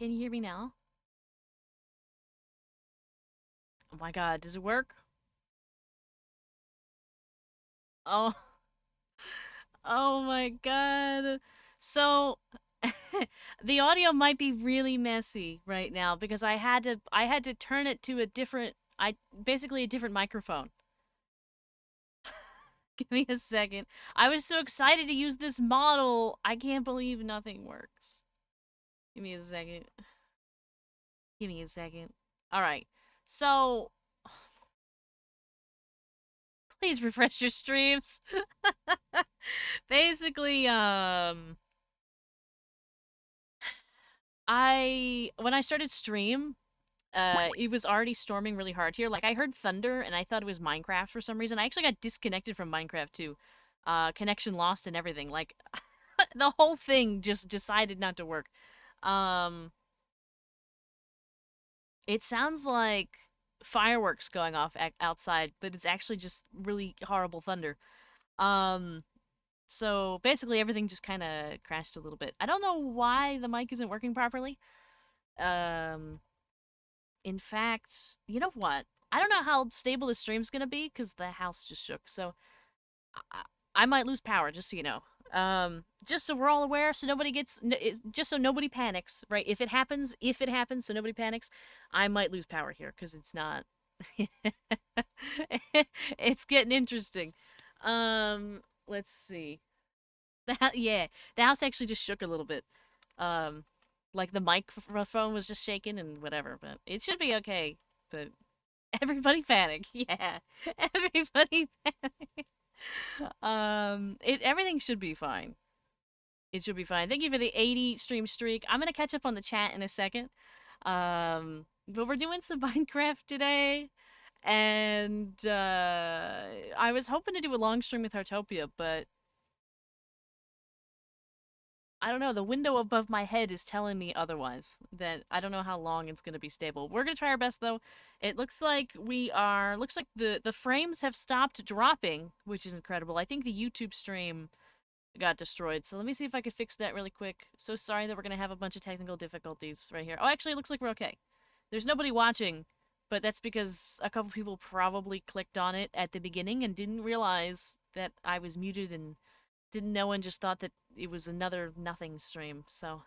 Can you hear me now? Oh my god, does it work? Oh, oh my god. So the audio might be really messy right now because I had to turn it to a different I basically a different microphone. Give me a second. I was so excited to use this model. I can't believe nothing works. Give me a second. Give me a second. All right. So, please refresh your streams. Basically, I when I started stream, it was already storming really hard here. Like I heard thunder and I thought it was Minecraft for some reason. I actually got disconnected from Minecraft too. Connection lost and everything. Like the whole thing just decided not to work. Um, it sounds like fireworks going off outside, but it's actually just really horrible thunder. Um, so basically everything just kind of crashed a little bit. I don't know why the mic isn't working properly. Um, In fact, you know what? I don't know how stable the stream's gonna be because the house just shook. So I, I might lose power, just so you know. Just so we're all aware, so nobody gets, just so nobody panics, right? If it happens, so nobody panics, I might lose power here because it's not. It's getting interesting. Let's see. Yeah, the house actually just shook a little bit. Um, like the microphone was just shaking and whatever, but it should be okay. But everybody panic, yeah, everybody panic. It everything should be fine. It should be fine. Thank you for the 80 stream streak. I'm gonna catch up on the chat in a second. But we're doing some Minecraft today. And I was hoping to do a long stream with Hartopia, but I don't know. The window above my head is telling me otherwise. That I don't know how long it's going to be stable. We're going to try our best though. It looks like looks like the frames have stopped dropping, which is incredible. I think the YouTube stream got destroyed. So let me see if I could fix that really quick. So sorry that we're going to have a bunch of technical difficulties right here. Oh, actually it looks like we're okay. There's nobody watching, but that's because a couple people probably clicked on it at the beginning and didn't realize that I was muted and didn't know and just thought that it was another nothing stream, so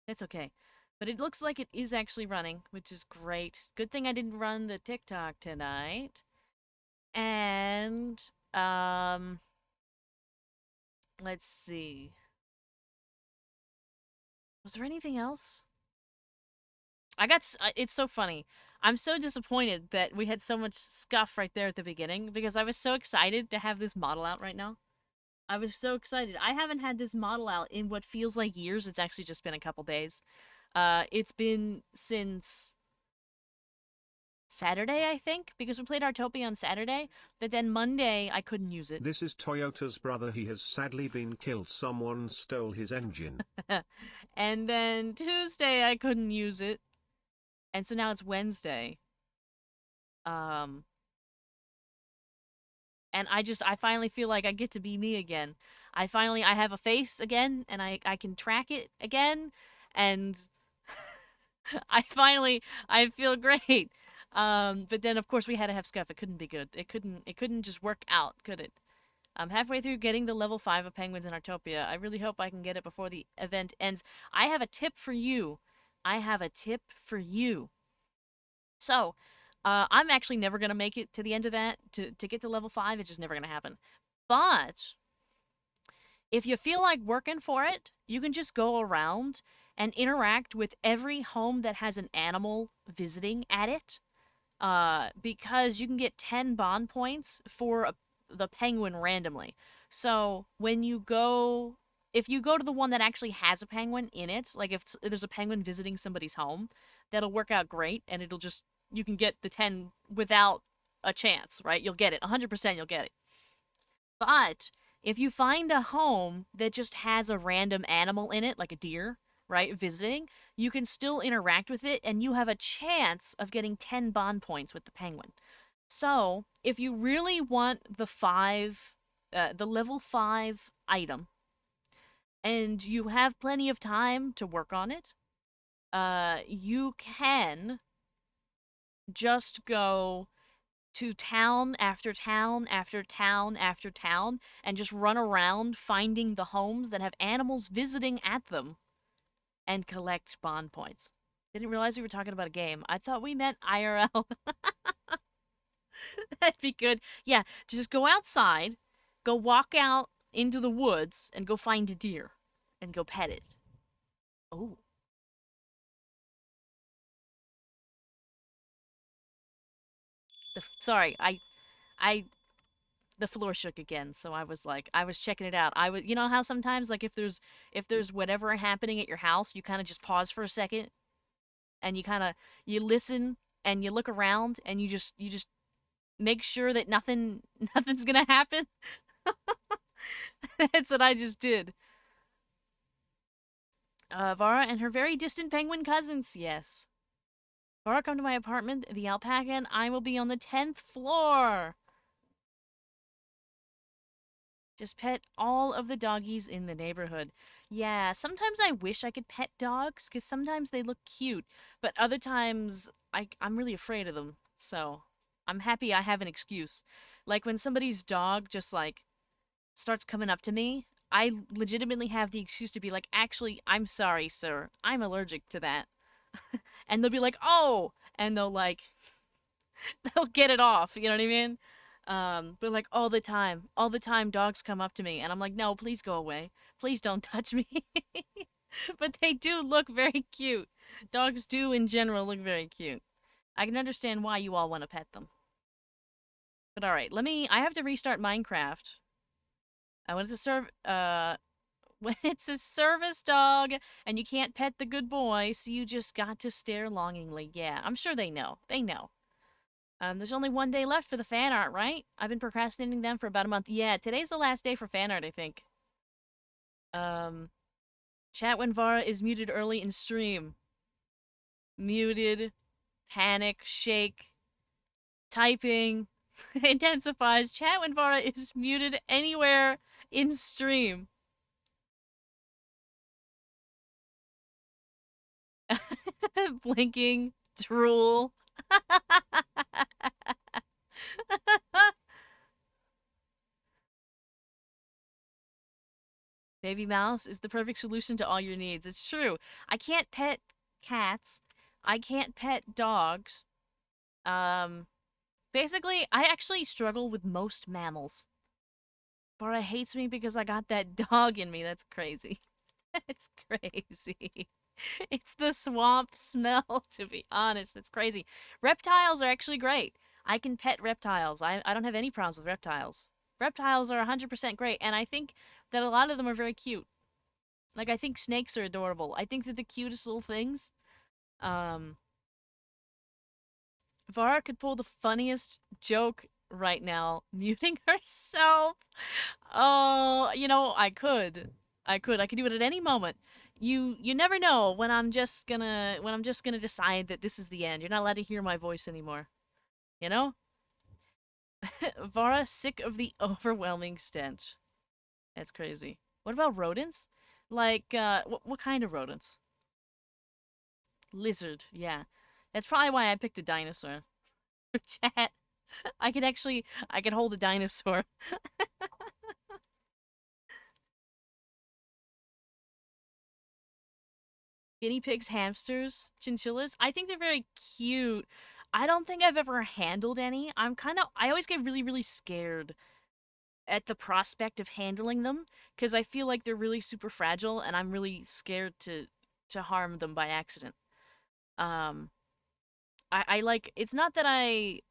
it's okay. But it looks like it is actually running, which is great. Good thing I didn't run the TikTok tonight. And um let's see. Was there anything else? It's so funny. I'm so disappointed that we had so much scuff right there at the beginning because I was so excited to have this model out right now. I was so excited. I haven't had this model out in what feels like years. It's actually just been a couple days. It's been since Saturday, I think, because we played Artopia on Saturday, but then Monday I couldn't use it. This is Toyota's brother. He has sadly been killed. Someone stole his engine. And then Tuesday I couldn't use it. And so now it's Wednesday. Um and I finally feel like I get to be me again. I have a face again and I can track it again and I feel great. But then of course we had to have scuff. It couldn't be good. It couldn't just work out, could it? I'm halfway through getting the level 5 of Penguins in Artopia. I really hope I can get it before the event ends. I have a tip for you. I have a tip for you. So, I'm actually never gonna make it to the end of that to get to level 5. It's just never gonna happen. But if you feel like working for it, you can just go around and interact with every home that has an animal visiting at it. Because you can get 10 bond points for the penguin randomly. So when you go, if you go to the one that actually has a penguin in it, like if there's a penguin visiting somebody's home, that'll work out great, and it'll just you can get the 10 without a chance, right? You'll get it 100%. You'll get it. But if you find a home that just has a random animal in it, like a deer, right, visiting, you can still interact with it and you have a chance of getting 10 bond points with the penguin. So, if you really want the level 5 item, and you have plenty of time to work on it, you can just go to town after town after town after town and just run around finding the homes that have animals visiting at them and collect bond points. Didn't realize we were talking about a game. I thought we meant IRL. That'd be good. Yeah, to just go outside, go walk out into the woods and go find a deer and go pet it. Oh, sorry. I the floor shook again, so I was like, I was checking it out. I was, you know how sometimes like if there's whatever happening at your house, you kind of just pause for a second and you kind of you listen and you look around and you just make sure that nothing's gonna happen. That's what I just did. Vara and her very distant penguin cousins. Yes. Vara, come to my apartment, the alpaca, and I will be on the 10th floor. Just pet all of the doggies in the neighborhood. Yeah, sometimes I wish I could pet dogs because sometimes they look cute, but other times I'm really afraid of them. So I'm happy I have an excuse. Like when somebody's dog just like starts coming up to me, I legitimately have the excuse to be like, actually, I'm sorry, sir. I'm allergic to that. And they'll be like, oh, and they'll like they'll get it off. You know what I mean? But like all the time, dogs come up to me, and I'm like, no, please go away, please don't touch me. But they do look very cute. Dogs do, in general, look very cute. I can understand why you all want to pet them. But all right, let me. I have to restart Minecraft. I want it to serve. When it's a service dog, and you can't pet the good boy, so you just got to stare longingly. Yeah, I'm sure they know. They know. There's only one day left for the fan art, right? I've been procrastinating them for about a month. Yeah, today's the last day for fan art, I think. Um, Chat when Vara is muted early in stream. Muted, panic, shake, typing, intensifies. Chat when Vara is muted anywhere in stream. Blinking, drool. Baby mouse is the perfect solution to all your needs. It's true. I can't pet cats. I can't pet dogs. Um, Basically, I actually struggle with most mammals. Bara hates me because I got that dog in me. That's crazy. It's crazy. It's the swamp smell, to be honest. That's crazy. Reptiles are actually great. I can pet reptiles. I don't have any problems with reptiles. Reptiles are 100% great, and I think that a lot of them are very cute. Like, I think snakes are adorable. I think they're the cutest little things. Um, Vara could pull the funniest joke right now, muting herself. Oh, I could. I could do it at any moment. You never know when I'm just gonna decide that this is the end. You're not allowed to hear my voice anymore. You know? Vara sick of the overwhelming stench. That's crazy. What about rodents? Like what kind of rodents? Lizard. Yeah. That's probably why I picked a dinosaur. Chat. I could hold a dinosaur. Guinea pigs, hamsters, chinchillas. I think they're very cute. I don't think I've ever handled any. I always get really, really scared at the prospect of handling them because I feel like they're really super fragile and I'm really scared to harm them by accident. Um, I like, it's not that I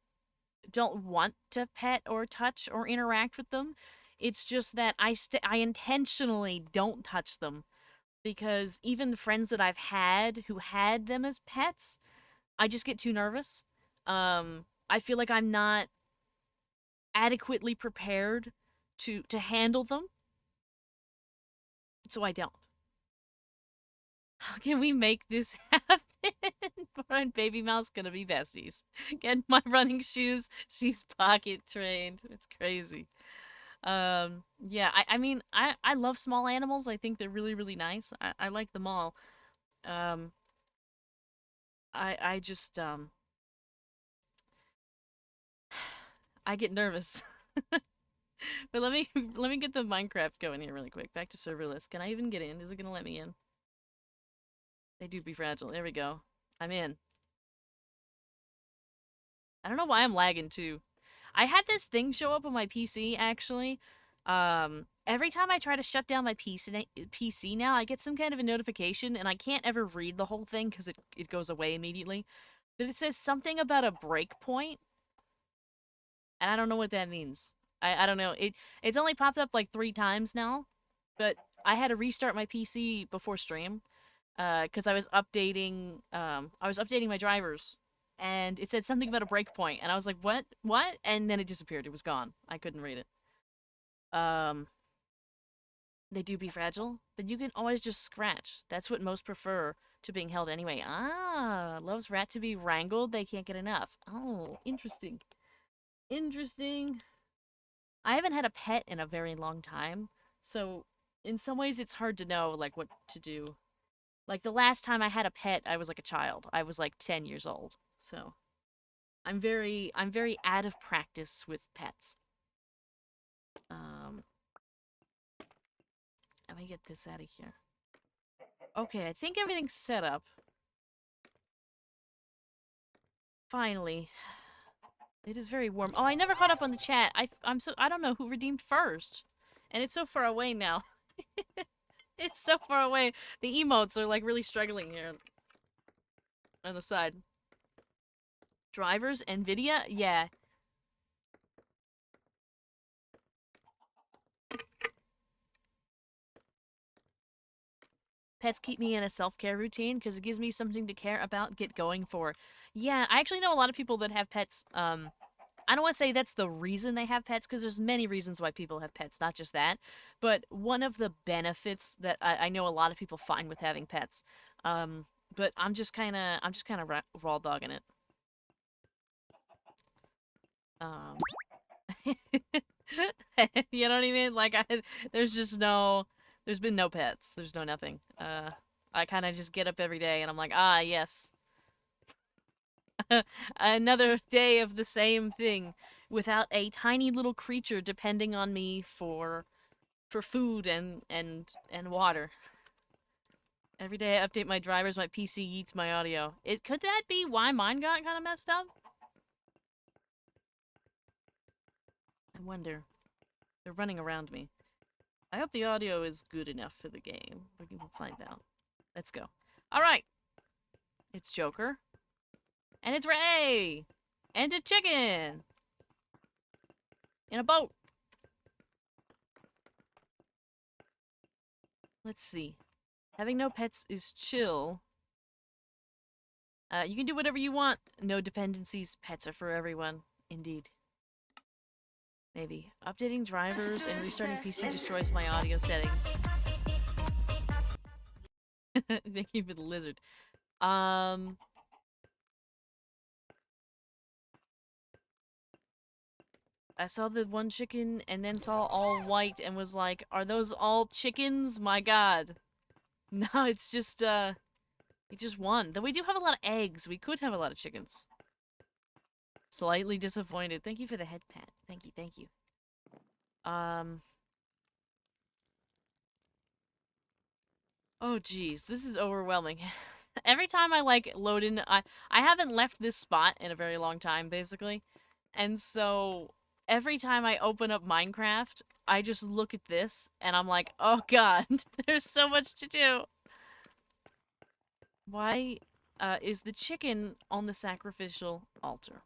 don't want to pet or touch or interact with them. It's just that I intentionally don't touch them because even the friends that I've had who had them as pets, I just get too nervous. I feel like I'm not adequately prepared to handle them, so I don't. How can we make this happen? Bora and Baby Mouse gonna be besties. Get my running shoes. She's pocket trained. It's crazy. Yeah, I mean, I love small animals. I think they're really, really nice. I like them all. Um, I just I get nervous. But let me get the Minecraft going here really quick. Back to serverless. Can I even get in? Is it gonna let me in? They do be fragile. There we go. I'm in. I don't know why I'm lagging too. I had this thing show up on my PC actually. Every time I try to shut down my PC now, I get some kind of a notification and I can't ever read the whole thing because it goes away immediately. But it says something about a breakpoint, and I don't know what that means. I don't know. It's only popped up like 3 times now, but I had to restart my PC before stream because I was updating my drivers, and it said something about a breakpoint, and I was like, what? And then it disappeared. It was gone. I couldn't read it. Um, they do be fragile, but you can always just scratch. That's what most prefer to being held anyway. Ah, loves rat to be wrangled. They can't get enough. Oh, interesting. Interesting. I haven't had a pet in a very long time, so in some ways it's hard to know like what to do. Like the last time I had a pet, I was like a child. I was like 10 years old. So, I'm very out of practice with pets. Um, let me get this out of here. Okay, I think everything's set up. Finally. It is very warm. Oh, I never caught up on the chat. I don't know who redeemed first. And it's so far away now. It's so far away. The emotes are like really struggling here on the side. Drivers, Nvidia? Yeah. Pets keep me in a self-care routine because it gives me something to care about, get going for. Yeah, I actually know a lot of people that have pets. I don't want to say that's the reason they have pets because there's many reasons why people have pets, not just that. But one of the benefits that I know a lot of people find with having pets. But I'm just kind of raw dogging it. Um, you know what I mean? Like there's just no, there's been no pets. There's no nothing. I kind of just get up every day and I'm like, ah, yes, another day of the same thing without a tiny little creature depending on me for food and water. Every day I update my drivers, my PC eats my audio. It could that be why mine got kind of messed up? I wonder. They're running around me. I hope the audio is good enough for the game. We can find out. Let's go. All right. It's Joker. And it's Ray! And a chicken! In a boat! Let's see. Having no pets is chill. You can do whatever you want. No dependencies. Pets are for everyone. Indeed. Maybe. Updating drivers and restarting PC destroys my audio settings. Thank you for the lizard. I saw the one chicken and then saw all white and was like, are those all chickens? My god. No, it's just one. Though we do have a lot of eggs. We could have a lot of chickens. Slightly disappointed. Thank you for the head pat. Thank you, thank you. Oh geez, this is overwhelming. Every time I like load in, I haven't left this spot in a very long time, basically. And so every time I open up Minecraft, I just look at this and I'm like, oh god, there's so much to do. Why is the chicken on the sacrificial altar?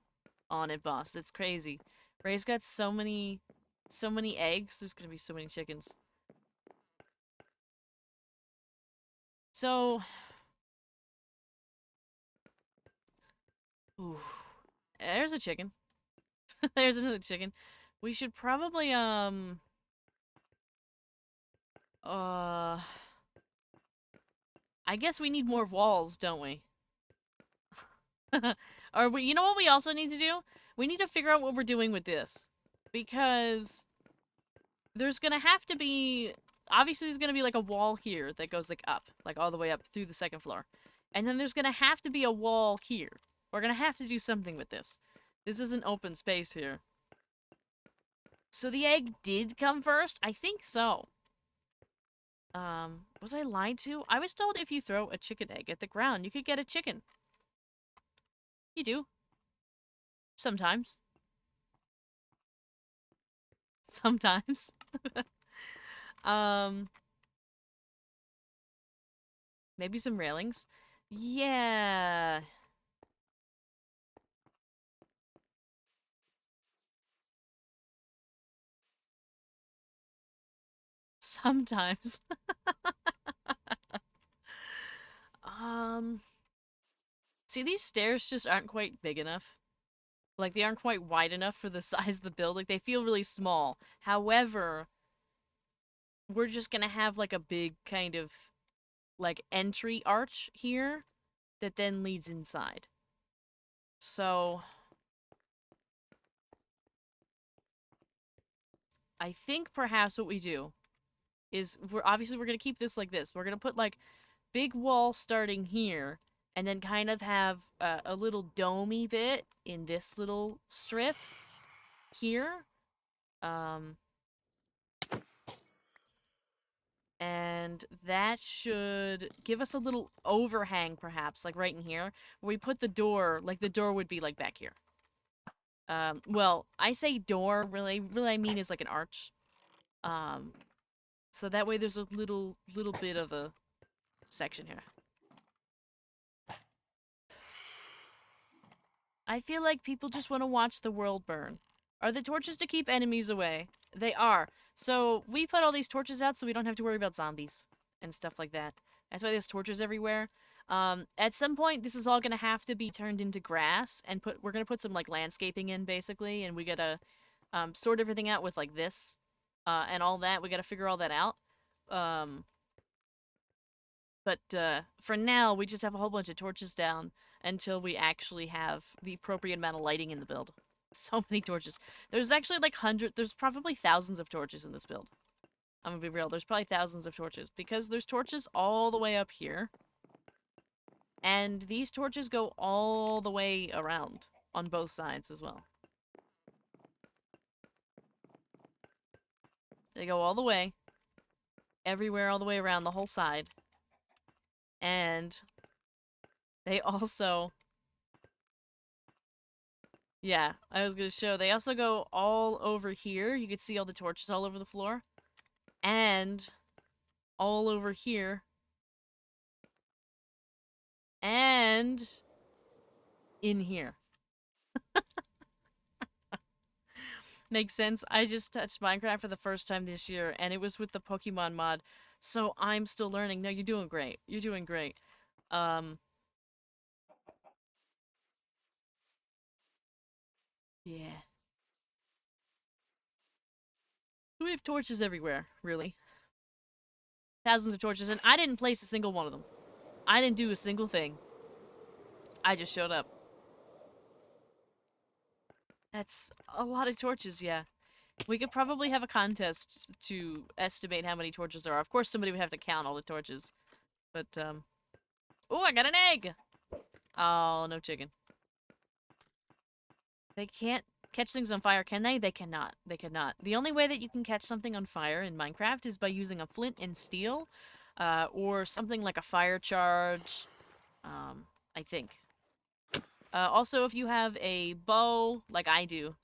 On it, boss. That's crazy. Ray's got so many eggs. There's gonna be so many chickens. So, ooh, there's a chicken. There's another chicken. We should probably uh I guess we need more walls, don't we? Or you know what we also need to do? We need to figure out what we're doing with this. Because there's gonna have to be obviously there's gonna be like a wall here that goes like up, like all the way up through the second floor. And then there's gonna have to be a wall here. We're gonna have to do something with this. This is an open space here. So the egg did come first? I think so. Was I lied to? I was told if you throw a chicken egg at the ground, you could get a chicken. You do. Sometimes. Sometimes. um, maybe some railings. Yeah. Sometimes. Um, see, these stairs just aren't quite big enough. Like, they aren't quite wide enough for the size of the build. Like, they feel really small. However, we're just gonna have, like, a big kind of, like, entry arch here that then leads inside. So, I think perhaps what we do is we're gonna keep this like this. We're gonna put, like, big wall starting here, and then kind of have a little domey bit in this little strip here. And that should give us a little overhang, perhaps, like right in here, where we put the door, like the door would be like back here. Well, I say door, really I mean is like an arch. Um, so that way there's a little bit of a section here. I feel like people just want to watch the world burn. Are the torches to keep enemies away? They are. So we put all these torches out so we don't have to worry about zombies and stuff like that. That's why there's torches everywhere. At some point, this is all gonna have to be turned into grass, and we're gonna put some like landscaping in basically, and we gotta sort everything out with like this, and all that. We gotta figure all that out. Um, but for now, we just have a whole bunch of torches down until we actually have the appropriate amount of lighting in the build. So many torches. There's actually like there's probably thousands of torches in this build. I'm gonna be real, there's probably thousands of torches because there's torches all the way up here. And these torches go all the way around on both sides as well. They go all the way, everywhere, all the way around the whole side. And they also, yeah, I was gonna show, they also go all over here. You can see all the torches all over the floor. And all over here. And in here. Makes sense. I just touched Minecraft for the first time this year, and it was with the Pokemon mod, so I'm still learning. No, you're doing great. You're doing great. Um, yeah. We have torches everywhere, really. Thousands of torches, and I didn't place a single one of them. I didn't do a single thing. I just showed up. That's a lot of torches, yeah. We could probably have a contest to estimate how many torches there are. Of course, somebody would have to count all the torches. But, oh, I got an egg! Oh, no chicken. They can't catch things on fire, can they? They cannot. They cannot. The only way that you can catch something on fire in Minecraft is by using a flint and steel, or something like a fire charge, I think. Also, if you have a bow, like I do,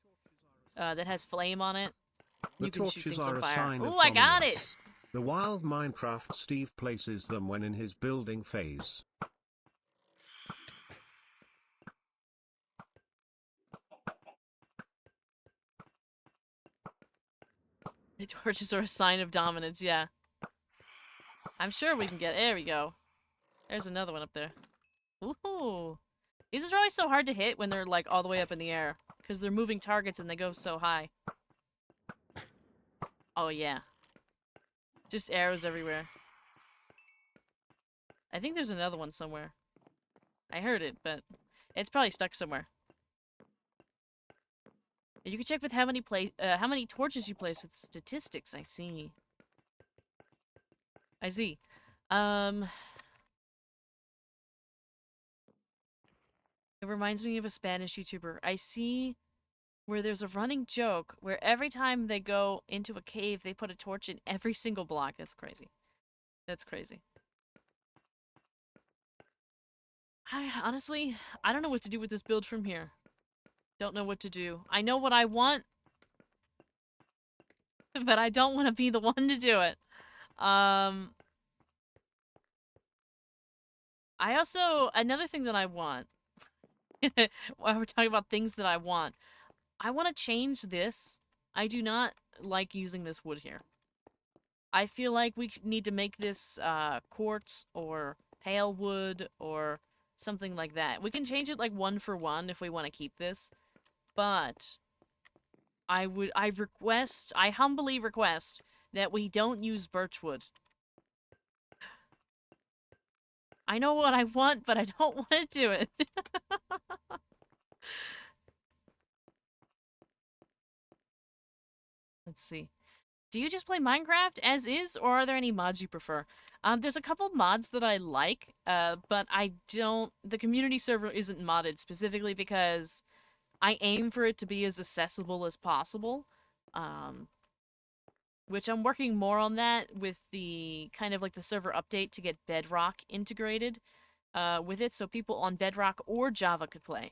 that has flame on it, The you can shoot torches things are on a fire. sign of Ooh, I got it! dominance. The wild Minecraft Steve places them when in his building phase. The torches are a sign of dominance, yeah. I'm sure we can get. There we go. There's another one up there. Ooh. These are always so hard to hit when they're like all the way up in the air. Because they're moving targets and they go so high. Oh yeah. Just arrows everywhere. I think there's another one somewhere. I heard it, but it's probably stuck somewhere. You can check with how many torches you place with statistics. I see. I see. It reminds me of a Spanish YouTuber. I see where there's a running joke where every time they go into a cave, they put a torch in every single block. That's crazy. That's crazy. I don't know what to do with this build from here. Don't know what to do. I know what I want, but I don't want to be the one to do it. I also, another thing that I want, while we're talking about things that I want to change this. I do not like using this wood here. I feel like we need to make this quartz or pale wood or something like that. We can change it like 1 for 1 if we want to keep this, but I humbly request that we don't use birchwood. I know what I want, but I don't want to do it. Let's see. Do you just play Minecraft as is, or are there any mods you prefer? There's a couple mods that I like, but I don't. The community server isn't modded specifically because I aim for it to be as accessible as possible. Um, which I'm working more on that with the kind of like the server update to get Bedrock integrated with it, so people on Bedrock or Java could play.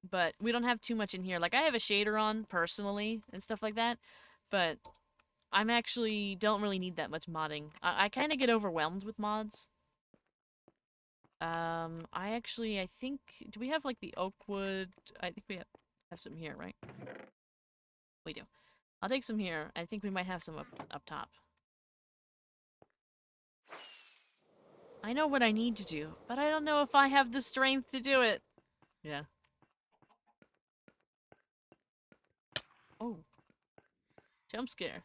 But we don't have too much in here. Like, I have a shader on, personally, and stuff like that, but I'm actually don't really need that much modding. I kind of get overwhelmed with mods. I think, do we have, like, the oak wood? I think we have some here, right? We do. I'll take some here. I think we might have some up top. I know what I need to do, but I don't know if I have the strength to do it. Yeah. Oh. Jump scare.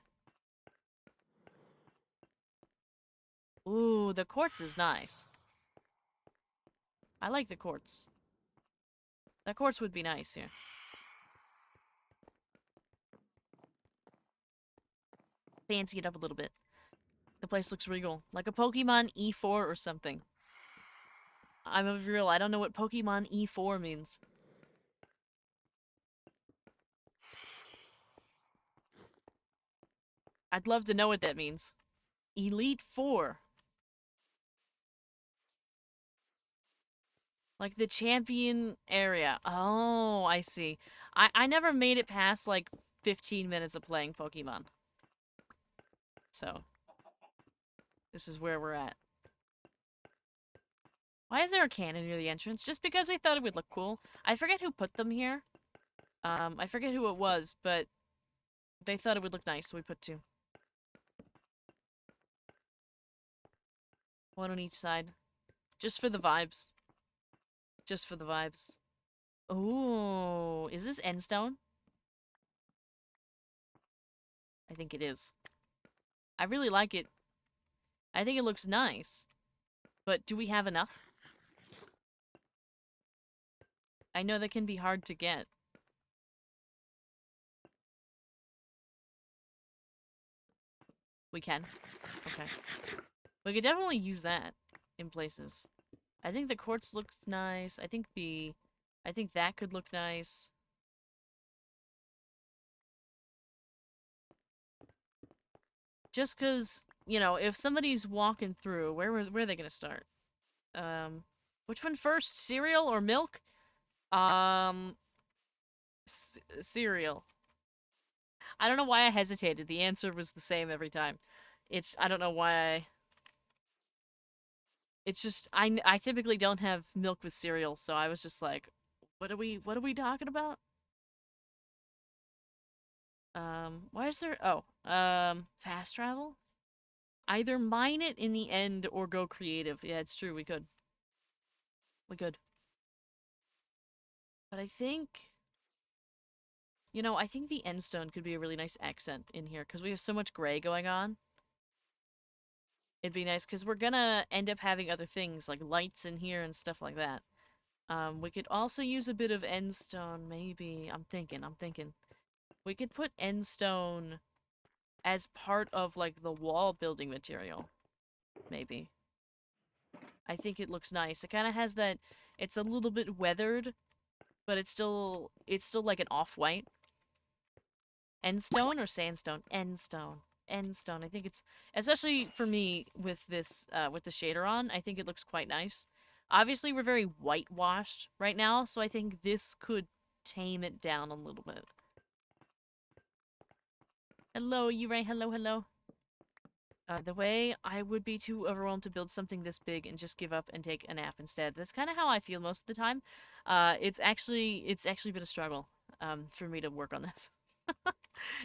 Ooh, the quartz is nice. I like the quartz. That quartz would be nice here. Fancy it up a little bit. The place looks regal. Like a Pokemon E4 or something. I'm a real, I don't know what Pokemon E4 means. I'd love to know what that means. Elite Four. Like the champion area. Oh, I see. I never made it past like 15 minutes of playing Pokemon. So, this is where we're at. Why is there a cannon near the entrance? Just because we thought it would look cool. I forget who put them here. I forget who it was, but they thought it would look nice, so we put 2. One on each side. Just for the vibes. Just for the vibes. Ooh, is this endstone? I think it is. I really like it. I think it looks nice. But do we have enough? I know that can be hard to get. We can. Okay. We could definitely use that in places. I think the quartz looks nice. I think that could look nice. Just because, you know, if somebody's walking through, where are they gonna start? Which one first? Cereal or milk? Um, cereal. I don't know why I hesitated. The answer was the same every time. I don't know why it's just, I typically don't have milk with cereal, so I was just like, what are we talking about? Why is there, fast travel? Either mine it in the end or go creative. Yeah, it's true, we could. We could. But I think, I think the end stone could be a really nice accent in here, because we have so much gray going on. It'd be nice, because we're gonna end up having other things, like lights in here and stuff like that. We could also use a bit of end stone, maybe. I'm thinking. We could put end stone as part of, like, the wall building material. Maybe. I think it looks nice. It kind of has that. It's a little bit weathered, but it's still like an off-white. Endstone or sandstone? Endstone. Endstone. I think it's, especially for me with the shader on, I think it looks quite nice. Obviously, we're very whitewashed right now, so I think this could tame it down a little bit. Hello, Ray. Hello, hello. The way I would be too overwhelmed to build something this big and just give up and take a nap instead. That's kind of how I feel most of the time. It's actually been a struggle for me to work on this.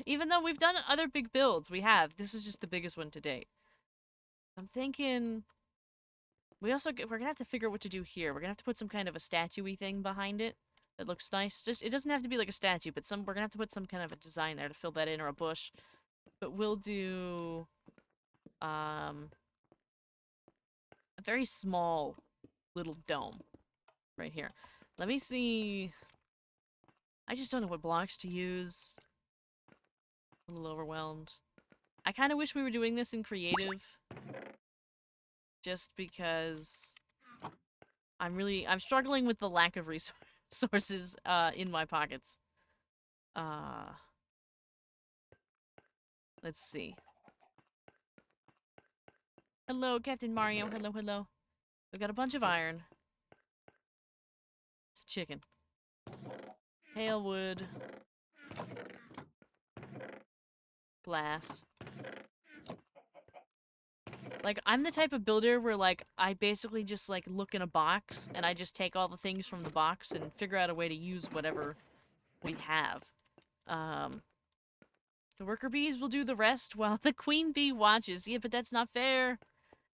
Even though we've done other big builds, we have. This is just the biggest one to date. I'm thinking we're gonna have to figure out what to do here. We're gonna have to put some kind of a statue-y thing behind it that looks nice. Just it doesn't have to be like a statue, but we're gonna have to put some kind of a design there to fill that in, or a bush. But we'll do a very small little dome right here. Let me see. I just don't know what blocks to use. A little overwhelmed. I kind of wish we were doing this in creative. Just because I'm struggling with the lack of resources in my pockets. Let's see. Hello, Captain Mario. Hello, hello. We've got a bunch of iron. It's a chicken. Pale wood. Glass. Like, I'm the type of builder where, like, I basically just, like, look in a box, and I just take all the things from the box and figure out a way to use whatever we have. The worker bees will do the rest while the queen bee watches. Yeah, but that's not fair.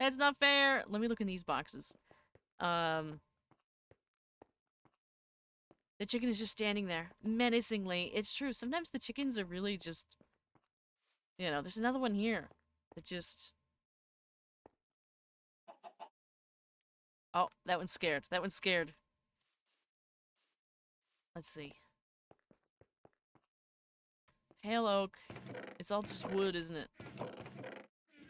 That's not fair. Let me look in these boxes. The chicken is just standing there, menacingly. It's true. Sometimes the chickens are really just, there's another one here. That just... Oh, that one's scared. That one's scared. Let's see. Pale oak. It's all just wood, isn't it?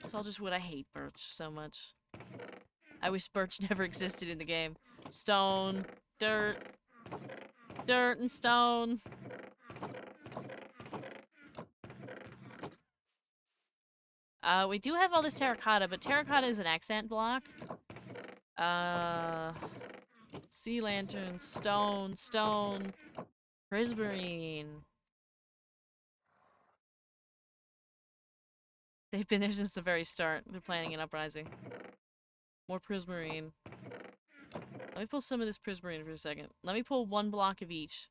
It's all just wood. I hate birch so much. I wish birch never existed in the game. Stone. Dirt. Dirt and stone. We do have all this terracotta, but terracotta is an accent block. Sea lantern, stone, prismarine. They've been there since the very start. They're planning an uprising. More prismarine. Let me pull some of this prismarine for a second. Let me pull one block of each.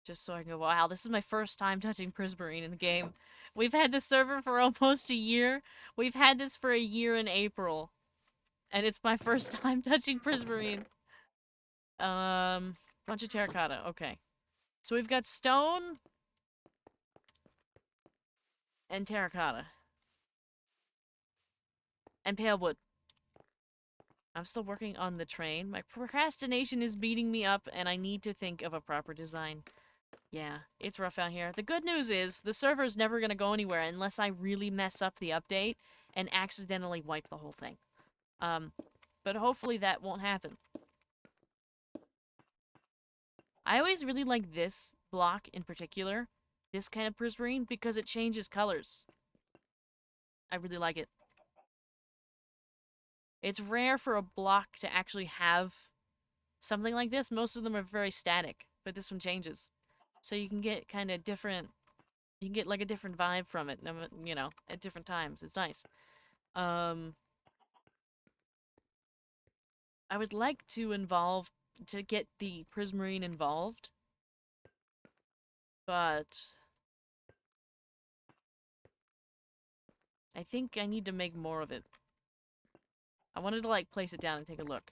Just so I can go, wow, this is my first time touching prismarine in the game. We've had this server for almost a year. We've had this for a year in April. And it's my first time touching prismarine. Bunch of terracotta. Okay. So we've got stone and terracotta. And pale wood. I'm still working on the train. My procrastination is beating me up, and I need to think of a proper design. Yeah, it's rough out here. The good news is, the server's never gonna go anywhere unless I really mess up the update and accidentally wipe the whole thing. But hopefully that won't happen. I always really like this block in particular, this kind of prismarine, because it changes colors. I really like it. It's rare for a block to actually have something like this. Most of them are very static, but this one changes. So you can get kind of different, you can get like a different vibe from it, at different times. It's nice. I would like to get the prismarine involved, but I think I need to make more of it. I wanted to, like, place it down and take a look.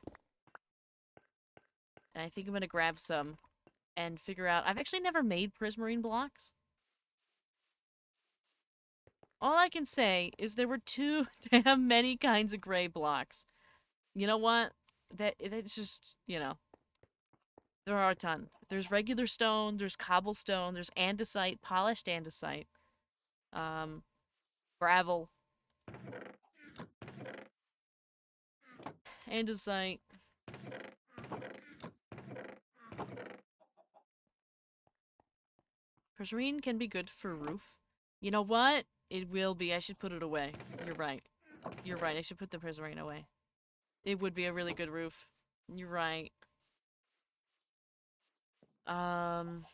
And I think I'm gonna grab some and figure out... I've actually never made prismarine blocks. All I can say is there were too damn many kinds of gray blocks. You know what? That's just, there are a ton. There's regular stone, there's cobblestone, there's andesite, polished andesite, gravel. andesite. Prismarine can be good for roof. You know what? It will be. I should put it away. You're right. You're right. I should put the Prismarine away. It would be a really good roof. You're right. Um...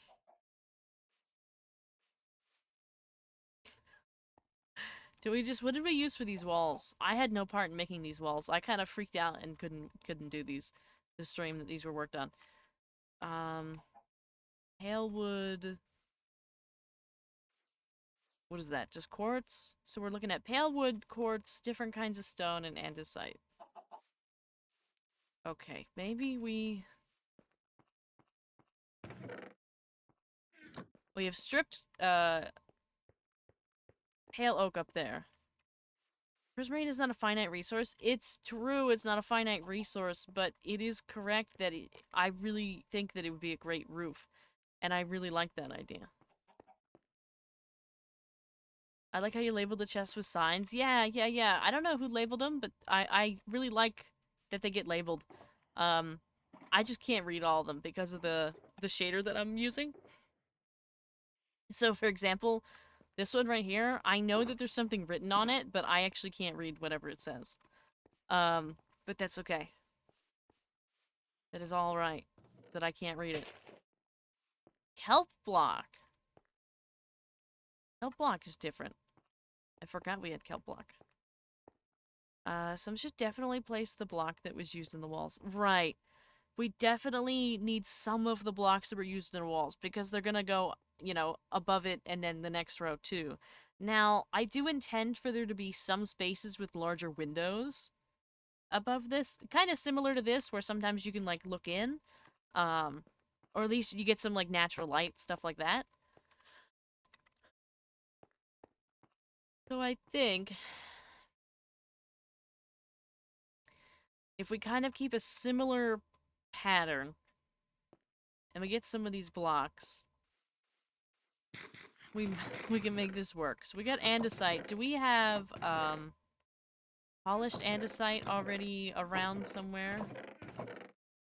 what did we use for these walls? I had no part in making these walls. I kind of freaked out and couldn't do these. The stream that these were worked on. Pale wood. What is that? Just quartz? So we're looking at pale wood, quartz, different kinds of stone, and andesite. Okay, maybe we have stripped pale oak up there. Prismarine is not a finite resource. It's true, it's not a finite resource, but it is correct that I really think that it would be a great roof. And I really like that idea. I like how you labeled the chests with signs. Yeah. I don't know who labeled them, but I really like that they get labeled. I just can't read all of them because of the shader that I'm using. So, for example, this one right here, I know that there's something written on it, but I actually can't read whatever it says. But that's okay. That is all right. That I can't read it. Kelp block. Kelp block is different. I forgot we had kelp block. Some should definitely place the block that was used in the walls. Right. We definitely need some of the blocks that were used in the walls because they're gonna go, you know, above it and then the next row too. Now, I do intend for there to be some spaces with larger windows above this, kind of similar to this, where sometimes you can, like, look in, or at least you get some, like, natural light, stuff like that. So I think if we kind of keep a similar pattern and we get some of these blocks, we can make this work. So we got andesite. Do we have polished andesite already around somewhere?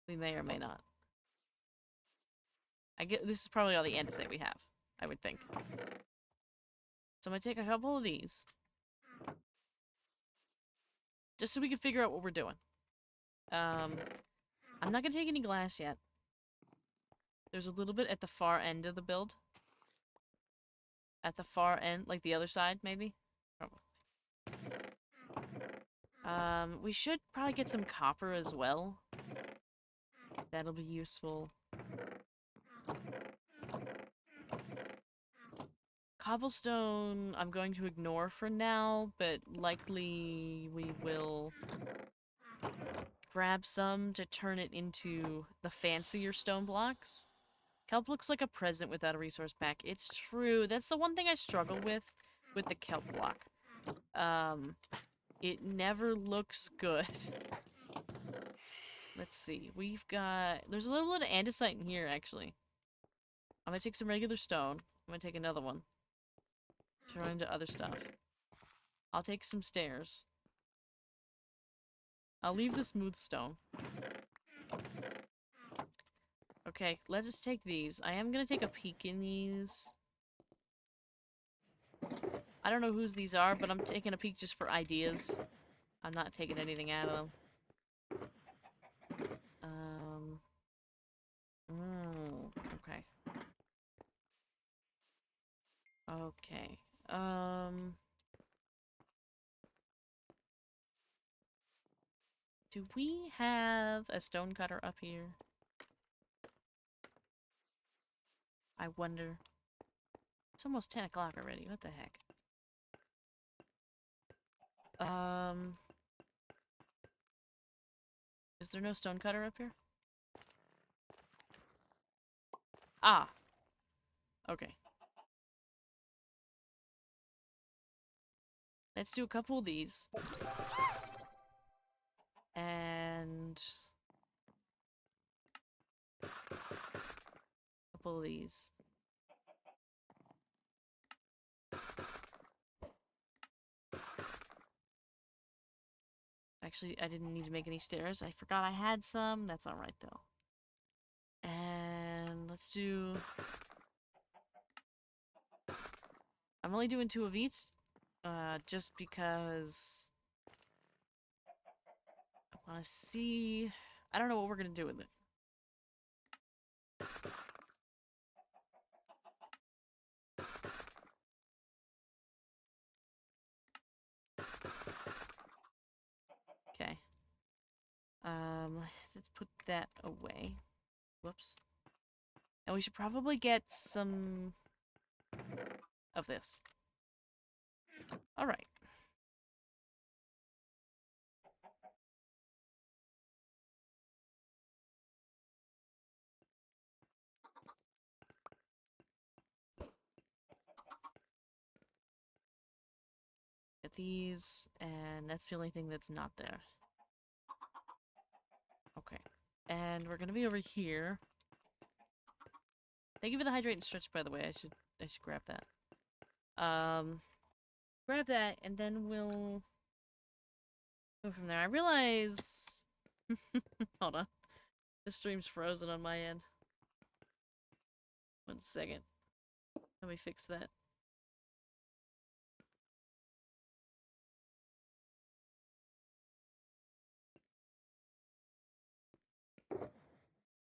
We may or may not. This is probably all the andesite we have, I would think. So I'm gonna take a couple of these. Just so we can figure out what we're doing. I'm not gonna take any glass yet. There's a little bit at the far end of the build. At the far end, like the other side, maybe? Probably. We should probably get some copper as well. That'll be useful. Cobblestone, I'm going to ignore for now, but likely we will grab some to turn it into the fancier stone blocks. Kelp looks like a present without a resource pack. It's true. That's the one thing I struggle with the kelp block. It never looks good. Let's see. There's a little bit of andesite in here, actually. I'm gonna take some regular stone. I'm gonna take another one. Turn into other stuff. I'll take some stairs. I'll leave the smooth stone. Okay, let's just take these. I am gonna take a peek in these. I don't know whose these are, but I'm taking a peek just for ideas. I'm not taking anything out of them. Okay. Okay. Do we have a stone cutter up here? I wonder. It's almost 10 o'clock already. What the heck? Is there no stone cutter up here? Ah. Okay. Let's do a couple of these. And a couple of these. I Actually, I didn't need to make any stairs. I forgot I had some. That's alright, though. And let's do... I'm only doing 2 of each. Just because... I want to see... I don't know what we're going to do with it. Okay. Let's put that away. Whoops. And we should probably get some of this. Alright. Get these, and that's the only thing that's not there. Okay. And we're gonna be over here. Thank you for the hydrate and stretch, by the way. I should grab that. Grab that, and then we'll go from there. I realize... Hold on. The stream's frozen on my end. 1 second. Let me fix that.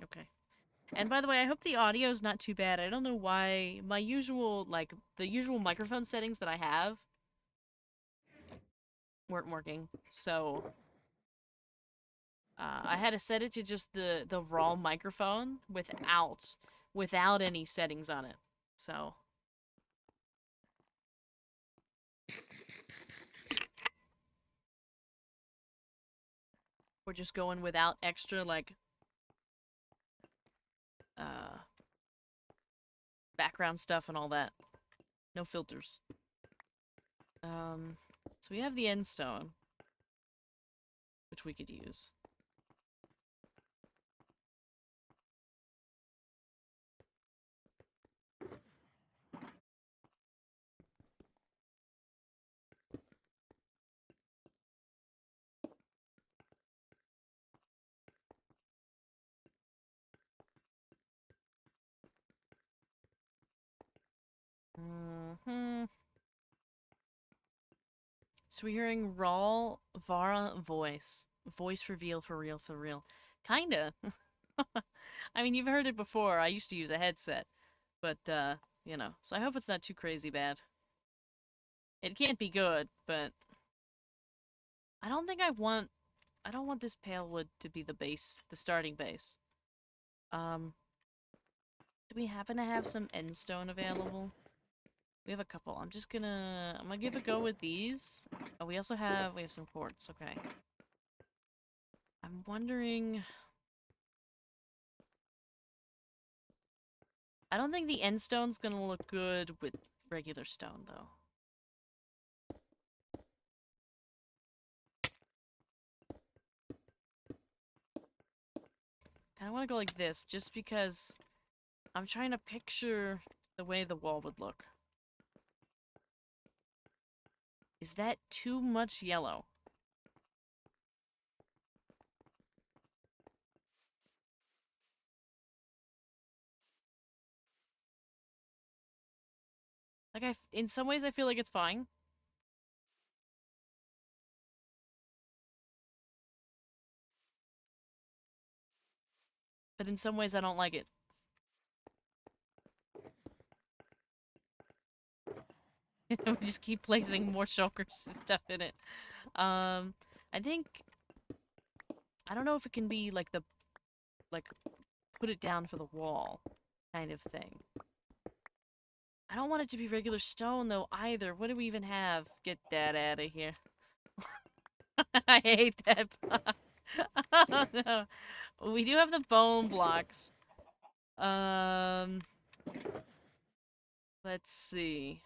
Okay. And by the way, I hope the audio is not too bad. I don't know why my usual, like, the usual microphone settings that I have weren't working. So, I had to set it to just the raw microphone without any settings on it. So, we're just going without extra, like, background stuff and all that. No filters. So we have the end stone, which we could use. So we're hearing raw Vara voice. Voice reveal for real, for real. Kinda. I mean, you've heard it before. I used to use a headset. But, you know. So I hope it's not too crazy bad. It can't be good, but... I don't want this pale wood to be the base, the starting base. Do we happen to have some end stone available? We have a couple. I'm gonna give a go with these. Oh, we have some quartz. Okay. I'm wondering... I don't think the end stone's gonna look good with regular stone, though. I want to go like this, just because I'm trying to picture the way the wall would look. Is that too much yellow? Like, in some ways I feel like it's fine. But in some ways I don't like it. We just keep placing more shulkers and stuff in it. I think... I don't know if it can be, like, put it down for the wall kind of thing. I don't want it to be regular stone, though, either. What do we even have? Get that out of here. I hate that block. Oh, no. We do have the bone blocks. Let's see.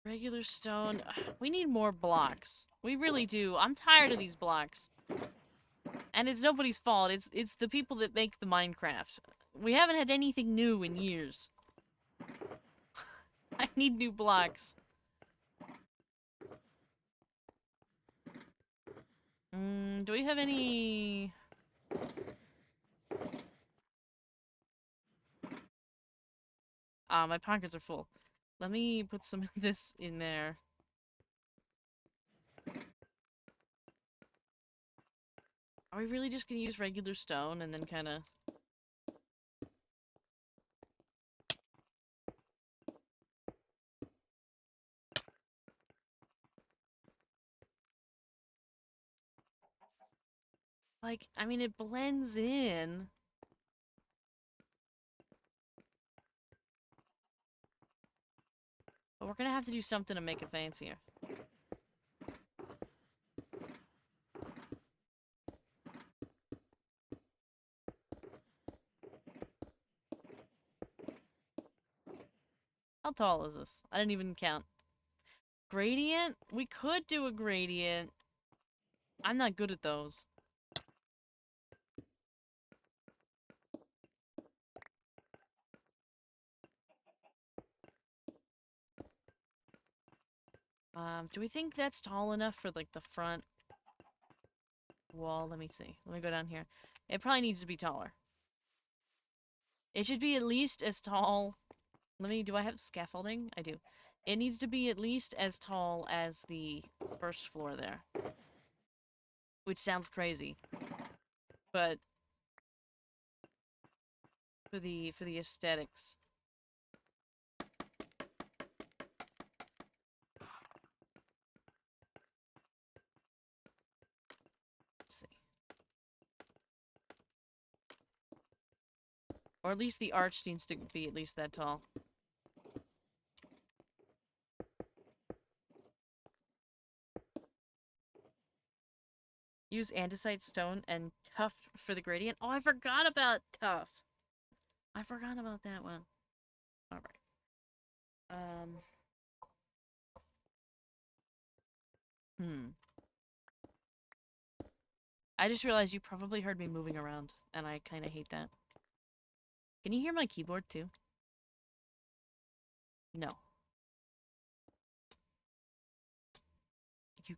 Regular stone. We need more blocks. We really do. I'm tired of these blocks. And it's nobody's fault. It's the people that make the Minecraft. We haven't had anything new in years. I need new blocks. do we have any... Ah, my pockets are full. Let me put some of this in there. Are we really just gonna use regular stone and then kind of... Like, I mean, it blends in. But we're gonna have to do something to make it fancier. How tall is this? I didn't even count. Gradient? We could do a gradient. I'm not good at those. Do we think that's tall enough for, like, the front wall? Let me see. Let me go down here. It probably needs to be taller. It should be at least as tall... do I have scaffolding? I do. It needs to be at least as tall as the first floor there. Which sounds crazy. But... For the aesthetics. Let's see. Or at least the arch needs to be at least that tall. Use andesite stone and tuff for the gradient. Oh, I forgot about tuff. I forgot about that one. Alright. I just realized you probably heard me moving around, and I kind of hate that. Can you hear my keyboard, too? No. You...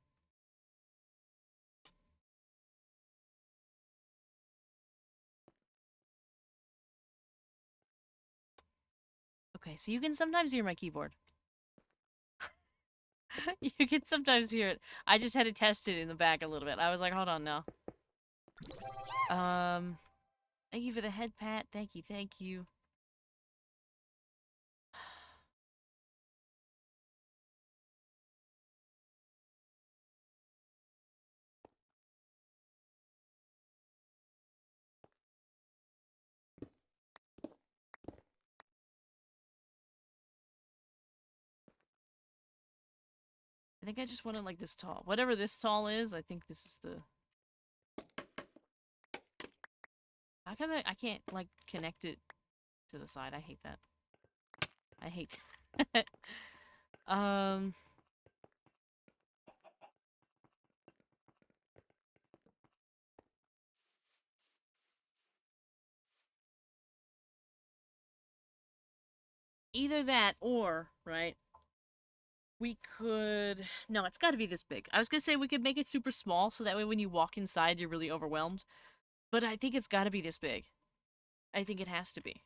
Okay, so you can sometimes hear my keyboard. You can sometimes hear it. I just had to test it in the back a little bit. I was like, hold on now. Thank you for the head pat. Thank you, thank you. I think I just want it like this tall. Whatever this tall is, I think this is the... How come I can't, like, connect it to the side? I hate that. I hate that. Either that or, right, we could... No, it's gotta be this big. I was gonna say we could make it super small, so that way when you walk inside, you're really overwhelmed. But I think it's gotta be this big. I think it has to be.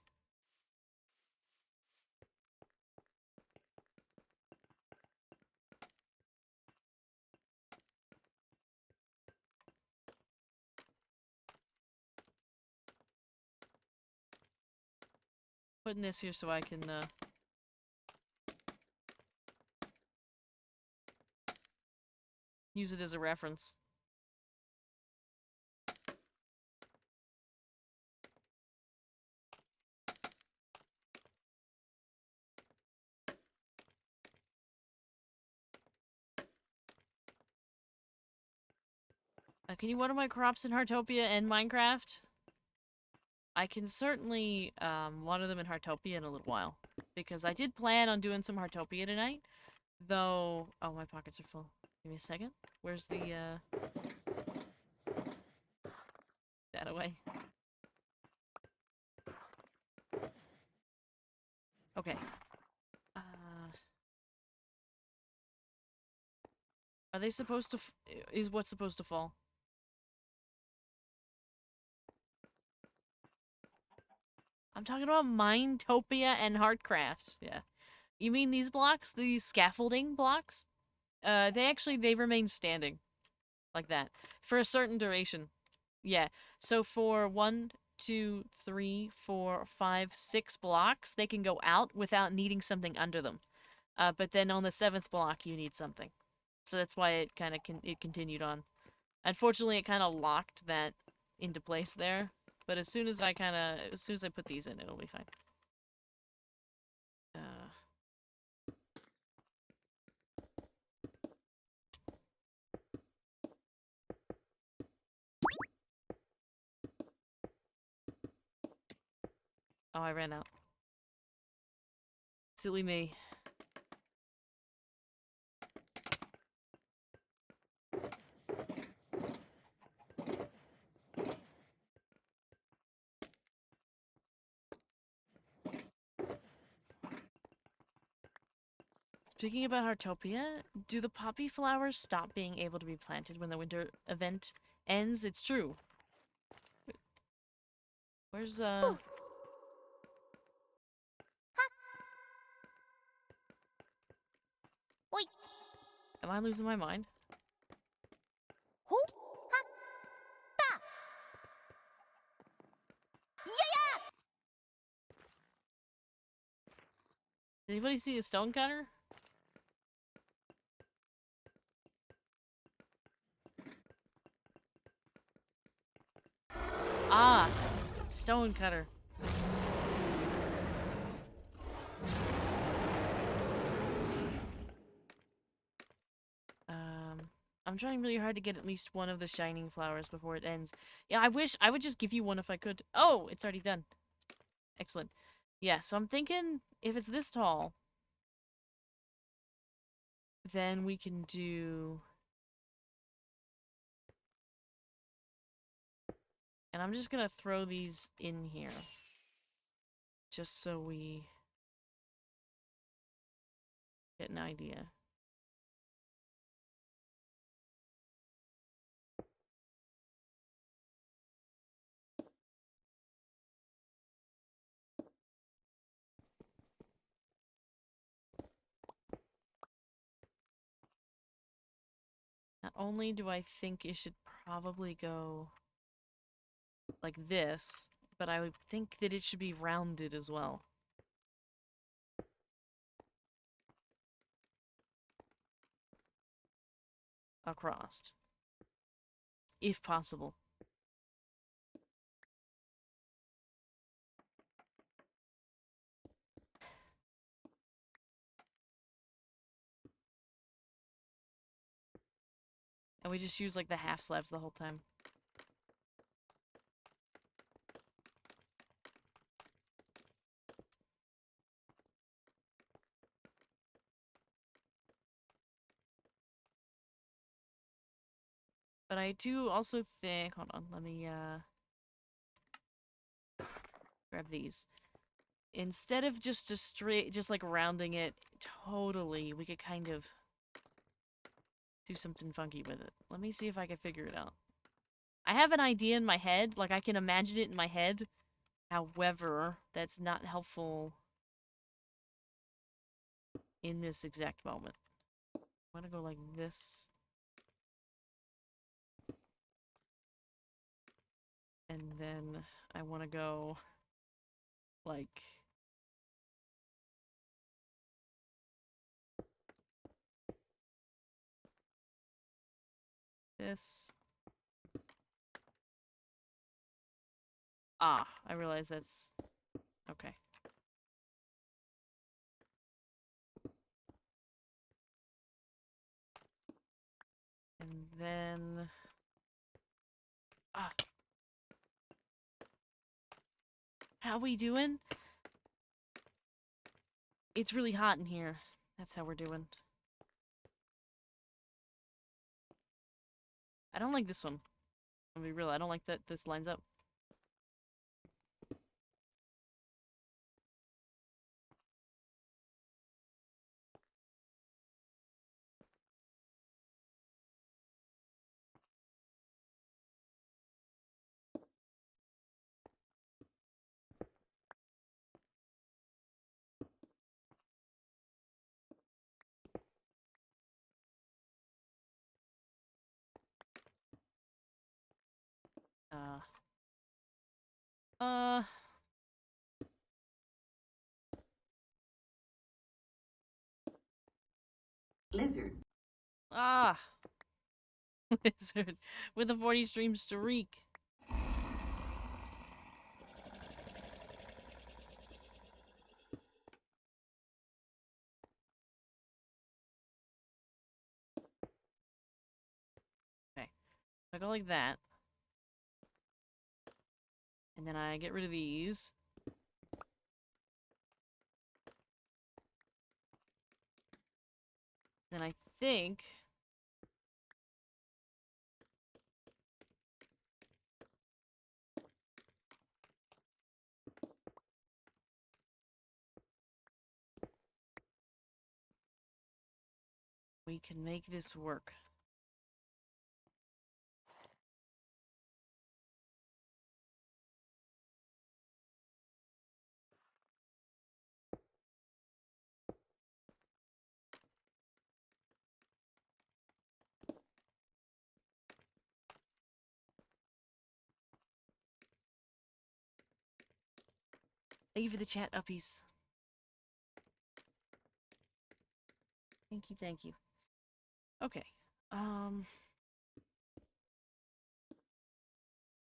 Putting this here so I can, use it as a reference. Can you water my crops in Heartopia and Minecraft? I can certainly water them in Heartopia in a little while. Because I did plan on doing some Heartopia tonight. Though... Oh, my pockets are full. Give me a second. Where's the, that away. Okay. Are they supposed to... Is what supposed to fall? I'm talking about Mindtopia and Heartcraft. Yeah. You mean these blocks? These scaffolding blocks? They remain standing. Like that. For a certain duration. Yeah. So for 1, 2, 3, 4, 5, 6 blocks, they can go out without needing something under them. But then on the 7th block, you need something. So that's why it kind of it continued on. Unfortunately, it kind of locked that into place there. But as soon as I put these in, it'll be fine. Uh, oh, I ran out. Silly me. Speaking about Heartopia, do the poppy flowers stop being able to be planted when the winter event ends? It's true. Where's Oi. am I losing my mind? Ho. Ha. Ta. Yeah. Did anybody see a stone cutter? Ah, stone cutter. I'm trying really hard to get at least one of the shining flowers before it ends. Yeah, I wish I would just give you one if I could. Oh, it's already done. Excellent. Yeah, so I'm thinking if it's this tall, then we can do... And I'm just gonna throw these in here. Just so we get an idea. Not only do I think it should probably go like this, but I would think that it should be rounded as well. Across. If possible. And we just use like the half slabs the whole time. But I do also think, hold on, let me grab these. Instead of just a straight, just like rounding it totally, we could kind of do something funky with it. Let me see if I can figure it out. I have an idea in my head, like I can imagine it in my head. However, that's not helpful in this exact moment. I'm gonna go like this. And then I want to go like this. Ah, I realize that's... Okay. And then... Ah. How we doing? It's really hot in here. That's how we're doing. I don't like this one. I'll be real, I don't like that this lines up. Uh. Lizard. Ah. Lizard with a 40 stream streak. Okay. I go like that. And then I get rid of these. Then I think we can make this work. Thank you for the chat uppies. Thank you, thank you. Okay.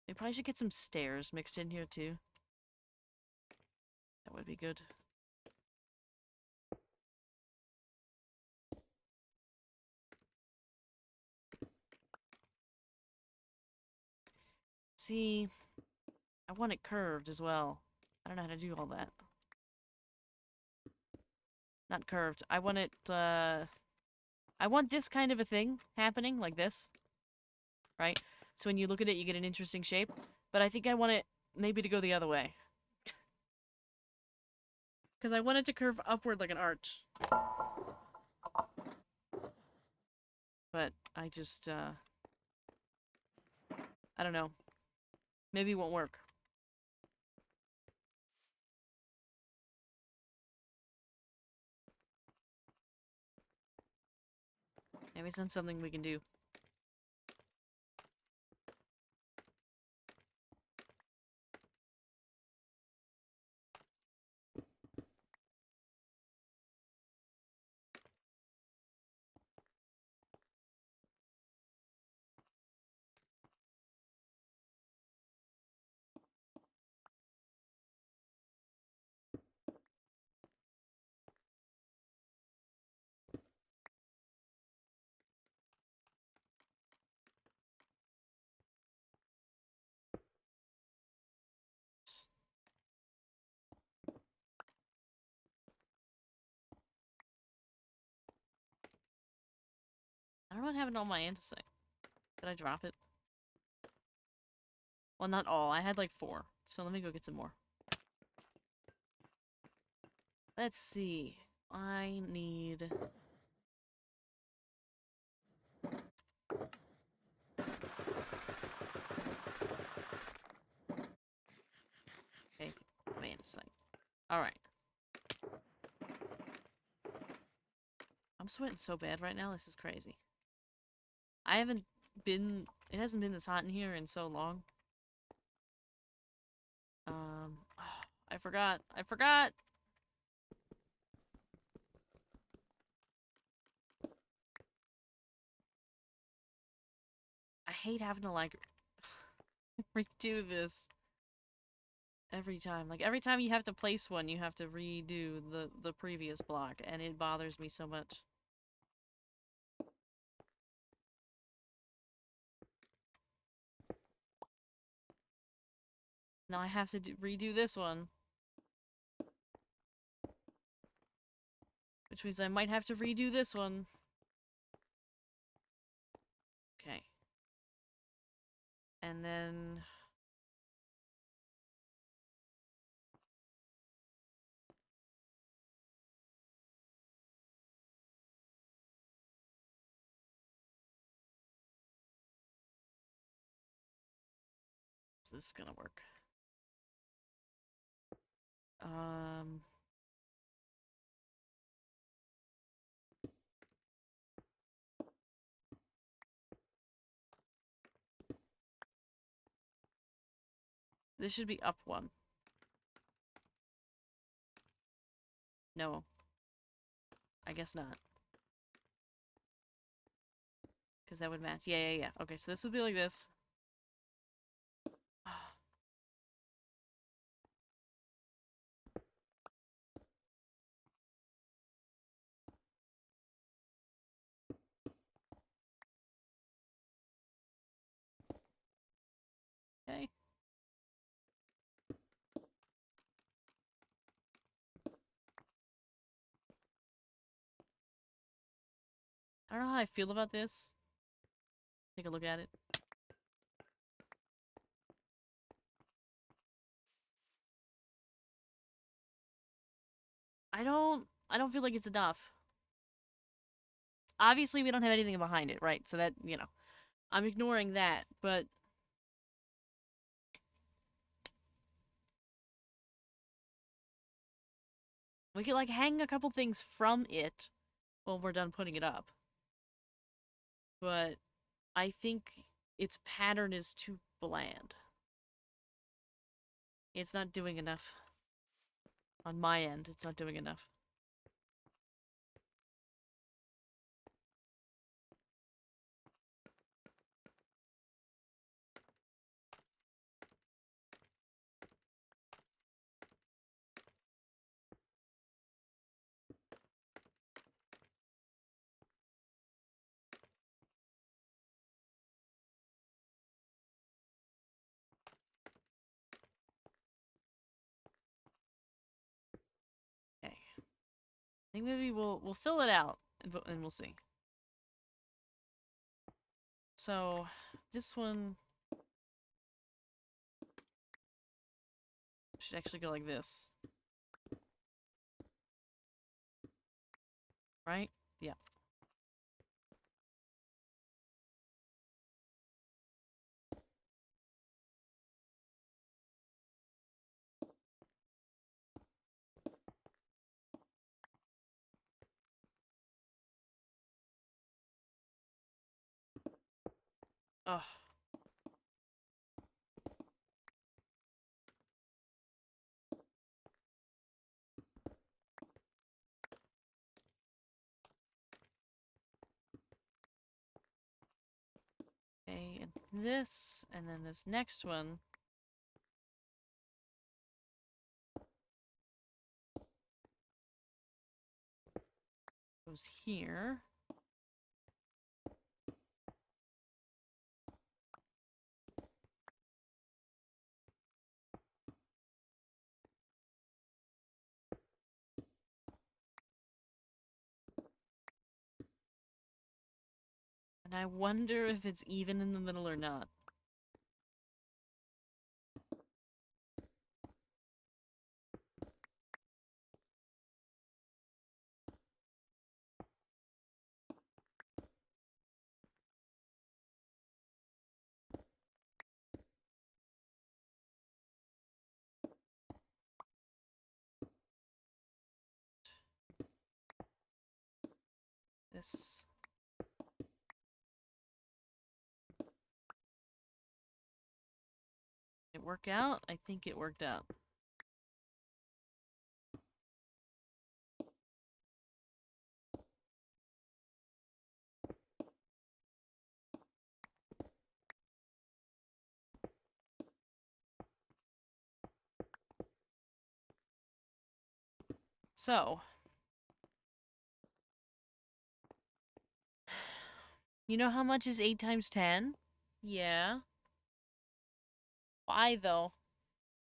We probably should get some stairs mixed in here too. That would be good. See, I want it curved as well. I don't know how to do all that. Not curved. I want it, I want this kind of a thing happening, like this. Right? So when you look at it, you get an interesting shape. But I think I want it maybe to go the other way. Because I want it to curve upward like an arch. But I just, I don't know. Maybe it won't work. Maybe it's not something we can do. I don't know what happened to all my andesite. Did I drop it? Well, not all. I had like 4. So let me go get some more. Let's see. I need... Okay, my andesite. Alright. I'm sweating so bad right now, this is crazy. I haven't been... It hasn't been this hot in here in so long. I forgot. I forgot! I hate having to, like, redo this every time. Like, every time you have to place one, you have to redo the previous block, and it bothers me so much. Now I have to redo this one. Which means I might have to redo this one. Okay. And then... is this gonna work? Um... This should be up 1. No. I guess not. Because that would match. Yeah. Okay, so this would be like this. Okay. I don't know how I feel about this. Take a look at it. I don't feel like it's enough. Obviously, we don't have anything behind it, right? So that, you know, I'm ignoring that, but we could, like, hang a couple things from it when we're done putting it up. But I think its pattern is too bland. It's not doing enough. On my end, it's not doing enough. Okay. I think maybe we'll fill it out and we'll see. So, this one should actually go like this. Right? Yeah. Ugh. Okay, and then this next one. Goes here. And I wonder if it's even in the middle or not. This. It work out? I think it worked out. So. You know how much is 8 times 10? Yeah. Why, though?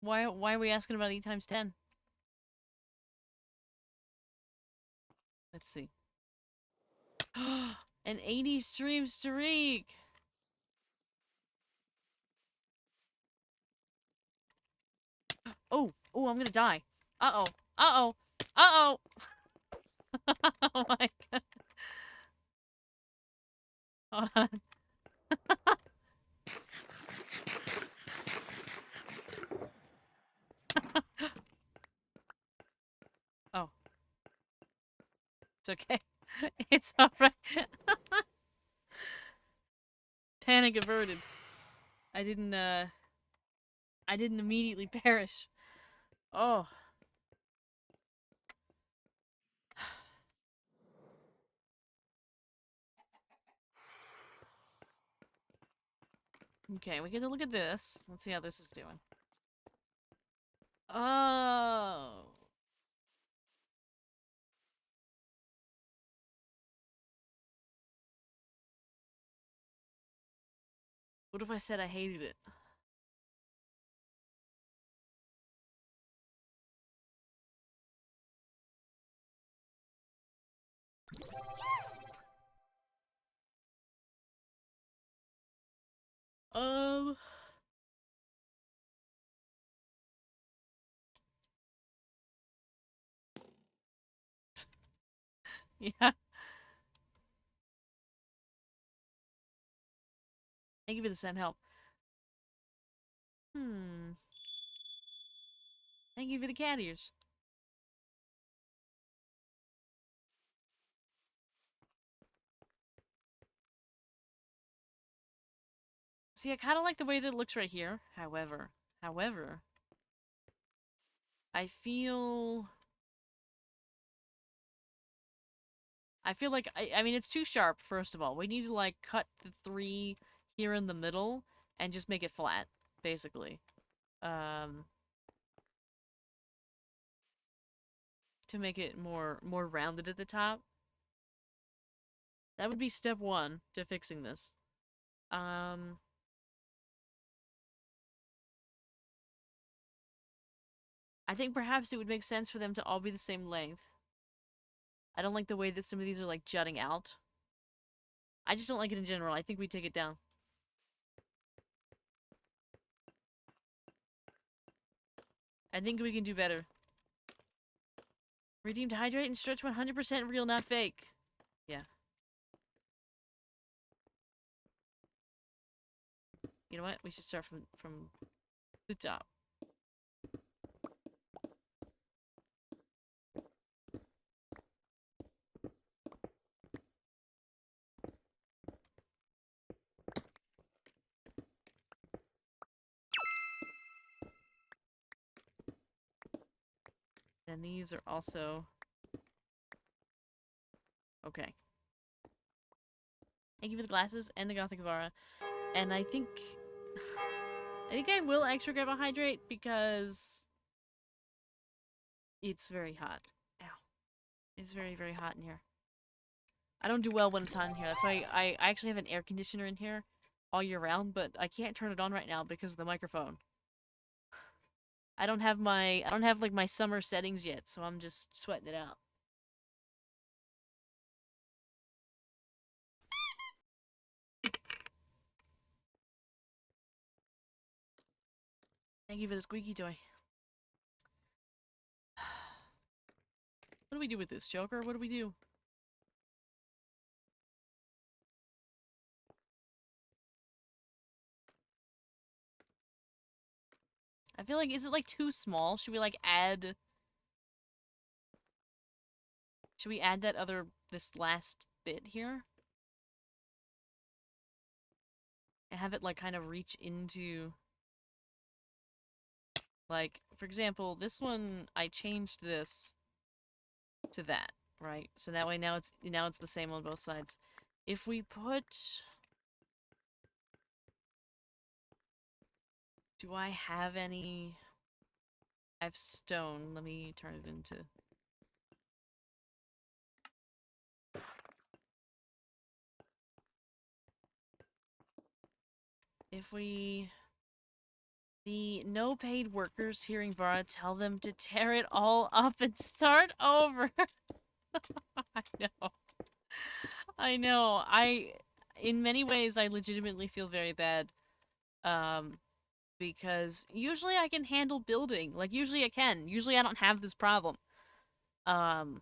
Why are we asking about 8 times 10? Let's see. An 80 stream streak! Oh! Oh, I'm gonna die. Uh-oh. Uh-oh. Uh-oh! Oh my god. Hold on. Oh. It's okay. It's alright. Panic averted. I didn't I didn't immediately perish. Oh. Okay, we get to look at this. Let's see how this is doing. Oh. What if I said I hated it? Um. Yeah. Thank you for the send help. Hmm. Thank you for the cat ears. See, I kind of like the way that it looks right here. However, I feel like I mean it's too sharp. First of all, we need to like cut the 3 here in the middle and just make it flat, basically. Um, to make it more rounded at the top. That would be step 1 to fixing this. Um, I think perhaps it would make sense for them to all be the same length. I don't like the way that some of these are like jutting out. I just don't like it in general. I think we take it down. I think we can do better. Redeemed hydrate and stretch 100% real, not fake. Yeah. You know what? We should start from the top. And these are also okay. Thank you for the glasses and the Gothic Vara. And I think I will extra grab a hydrate because it's very hot. Ow. It's very, very hot in here. I don't do well when it's hot in here. That's why I actually have an air conditioner in here all year round, but I can't turn it on right now because of the microphone. I don't have like my summer settings yet, so I'm just sweating it out. Thank you for the squeaky toy. What do we do with this, Joker? What do we do? I feel like, is it like too small? Should we like add... Should we add that this last bit here? And have it like kind of reach into... Like, for example, this one, I changed this to that, right? So that way now it's the same on both sides. If we put... Do I have any... I have stone. Let me turn it into... If we... The no paid workers hearing Vara tell them to tear it all up and start over. I know. I know. In many ways, I legitimately feel very bad. Because usually I can handle building. Like, usually I can. Usually I don't have this problem. But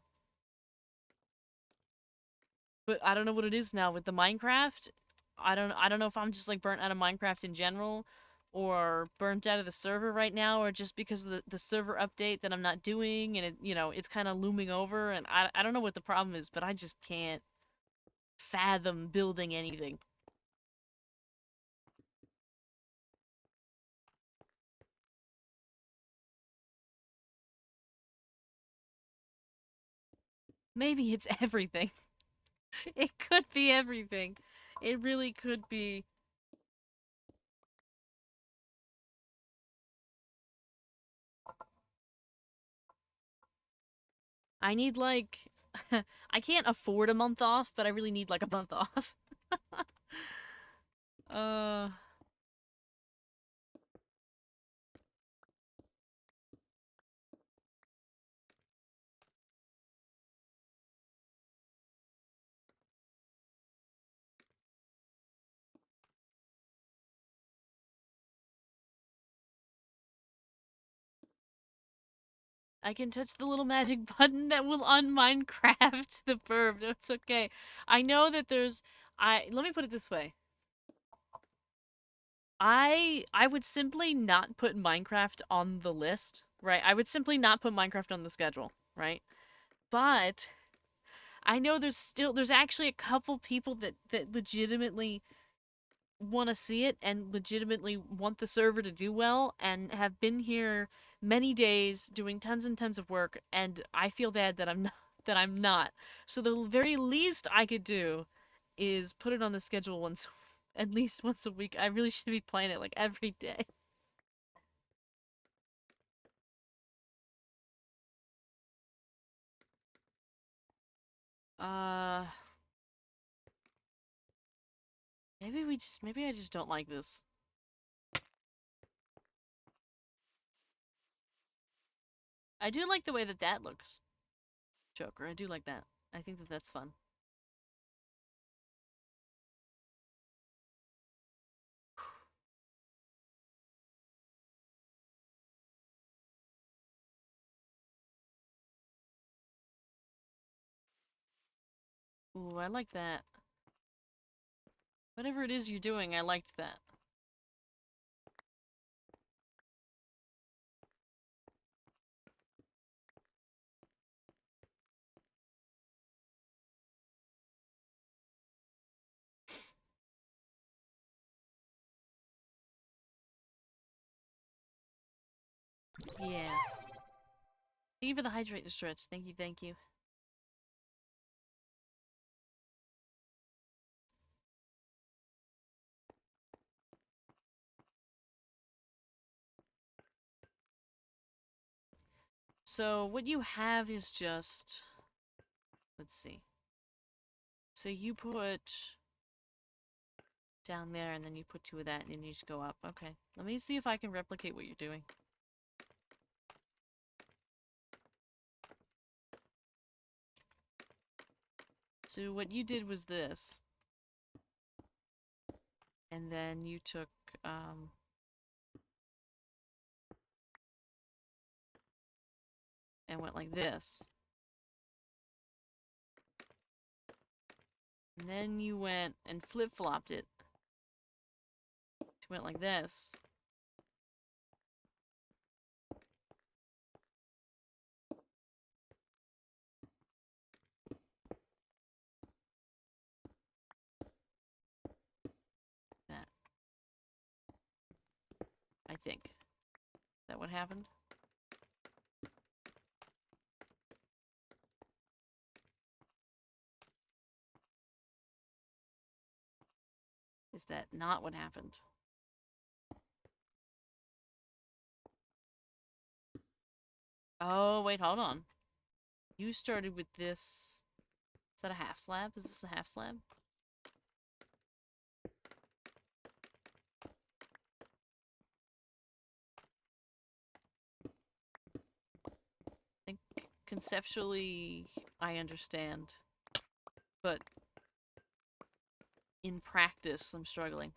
I don't know what it is now with the Minecraft. I don't know if I'm just like burnt out of Minecraft in general, or burnt out of the server right now, or just because of the server update that I'm not doing, and it's kind of looming over, and I don't know what the problem is, but I just can't fathom building anything. Maybe it's everything. It could be everything. It really could be. I need like I can't afford a month off, but I really need like a month off. uh I can touch the little magic button that will unminecraft the burb. No, it's okay. I know that there's I let me put it this way. I would simply not put Minecraft on the list, right? I would simply not put Minecraft on the schedule, right? But I know there's actually a couple people that legitimately want to see it and legitimately want the server to do well and have been here many days doing tons and tons of work, and I feel bad that I'm not that I'm not. So the very least I could do is put it on the schedule once at least once a week. I really should be playing it like every day. Uh maybe I just don't like this. I do like the way that that looks. Joker, I do like that. I think that that's fun. Ooh, I like that. Whatever it is you're doing, I liked that. Yeah. Thank you for the hydrate and stretch. Thank you, thank you. So what you have is just, let's see. So you put down there and then you put two of that and then you just go up. Okay. Let me see if I can replicate what you're doing. So what you did was this. And then you took, and went like this. And then you went and flip-flopped it. Went like this. That. I think. Is that what happened? Is that not what happened? Oh, wait, hold on. You started with this. Is that a half slab? Is this a half slab? I think conceptually I understand, but in practice I'm struggling.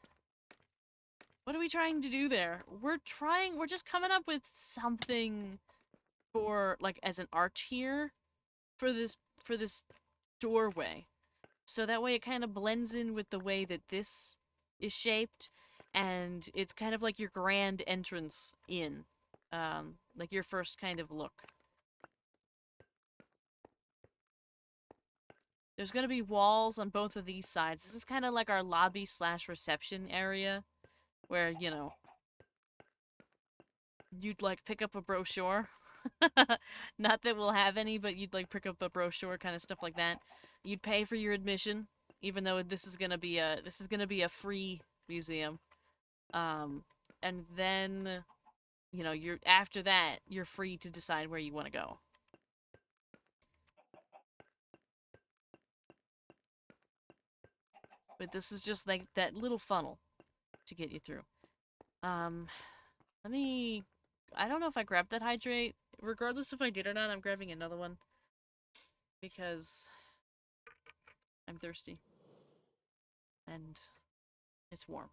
What are we trying to do there? We're just coming up with something for, like, as an arch here for this doorway. So that way it kind of blends in with the way that this is shaped, and it's kind of like your grand entrance in. Like your first kind of look. There's gonna be walls on both of these sides. This is kind of like our lobby slash reception area, where, you know, you'd like pick up a brochure. Not that we'll have any, but you'd like pick up a brochure, kind of stuff like that. You'd pay for your admission, even though this is gonna be a free museum. Um, and then you're after that you're free to decide where you want to go. But this is just like that little funnel to get you through. Um, let me. I don't know if I grabbed that hydrate. Regardless if I did or not, I'm grabbing another one because I'm thirsty and it's warm.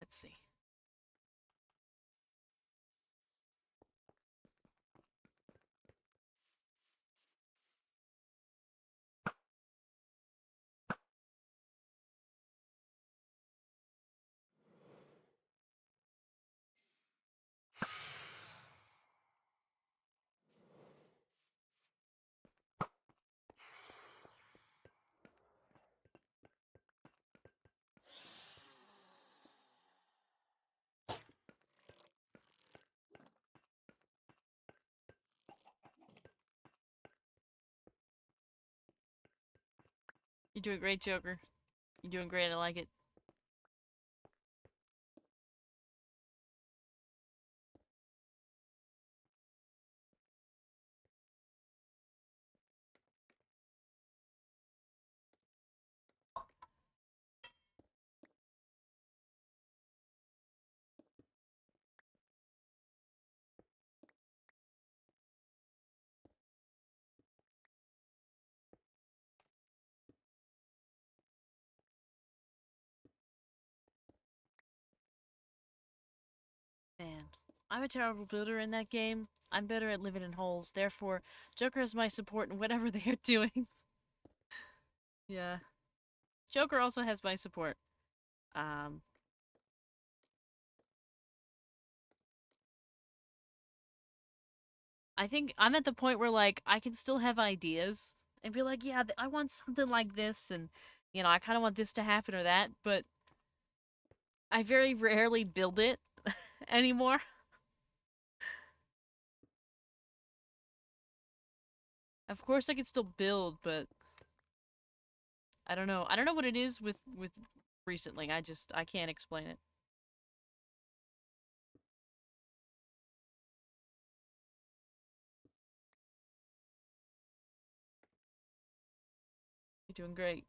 Let's see. You're doing great, Joker. You're doing great. I like it. Man, I'm a terrible builder in that game. I'm better at living in holes. Therefore, Joker is my support in whatever they are doing. Yeah. Joker also has my support. Um, I think I'm at the point where, like, I can still have ideas and be like, yeah, I want something like this, and, I kind of want this to happen or that, but I very rarely build it anymore. Of course, I can still build, but I don't know. I don't know what it is with recently. I can't explain it. You're doing great.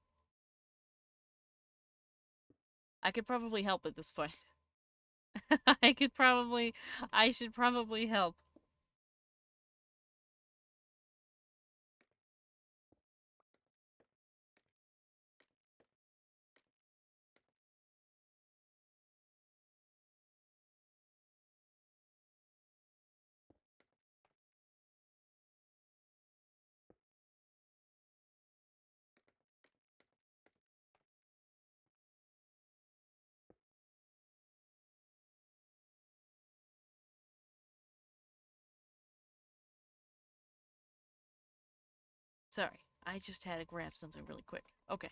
I could probably help at this point. I should probably help. Sorry, I just had to grab something really quick. Okay.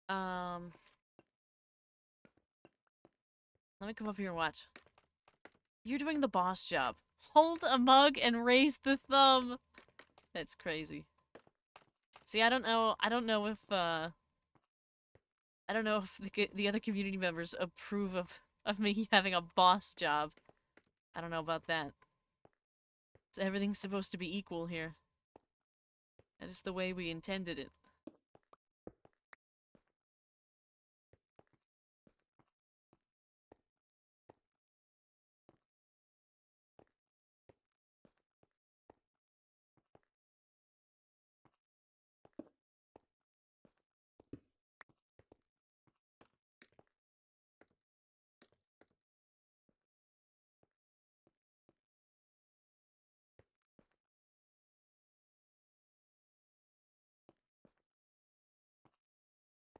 Um, let me come up here and watch. You're doing the boss job. Hold a mug and raise the thumb. That's crazy. See, I don't know. I don't know if the other community members approve of me having a boss job. I don't know about that. So everything's supposed to be equal here. That is the way we intended it.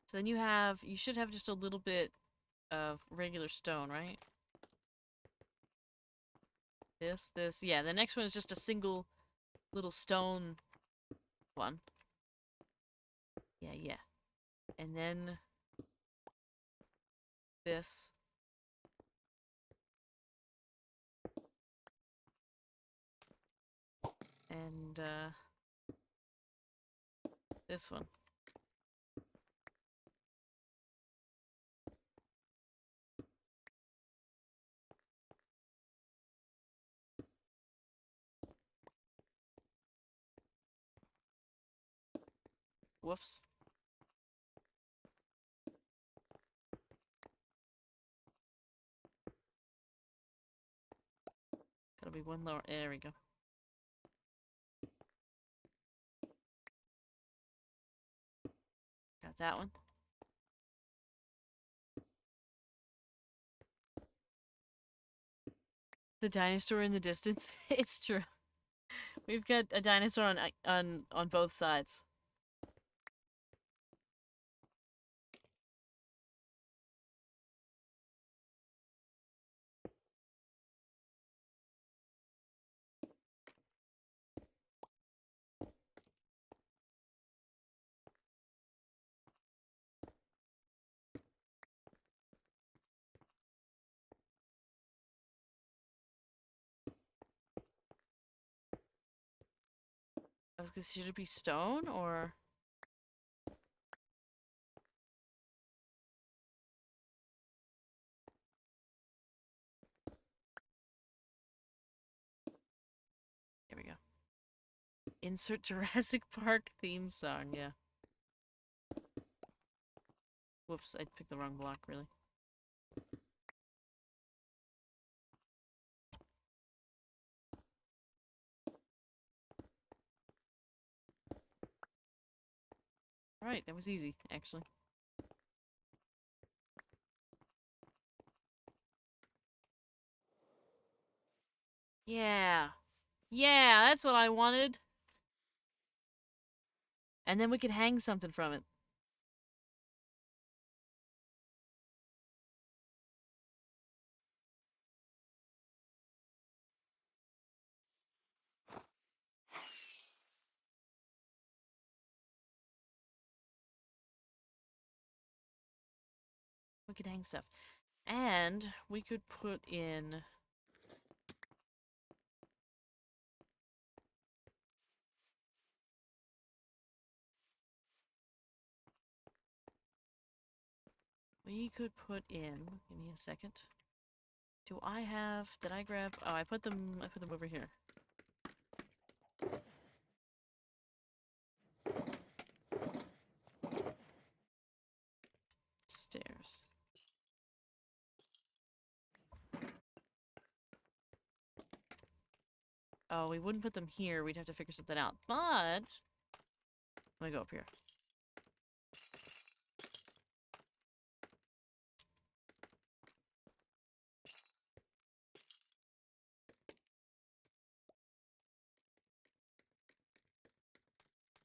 So then you should have just a little bit of regular stone, right? This, yeah, the next one is just a single little stone one. Yeah. And then this. And this one. Whoops. Gotta be one lower. There we go. Got that one. The dinosaur in the distance. It's true. We've got a dinosaur on both sides. I was gonna say, should it be stone or? Here we go. Insert Jurassic Park theme song, yeah. Whoops, I picked the wrong block, really. Alright, that was easy, actually. Yeah. Yeah, that's what I wanted. And then we could hang something from it. We could hang stuff. And we could put in... We could put in... Give me a second. Do I have... Did I grab... Oh, I put them over here. Stairs. Oh, we wouldn't put them here. We'd have to figure something out. But... Let me go up here.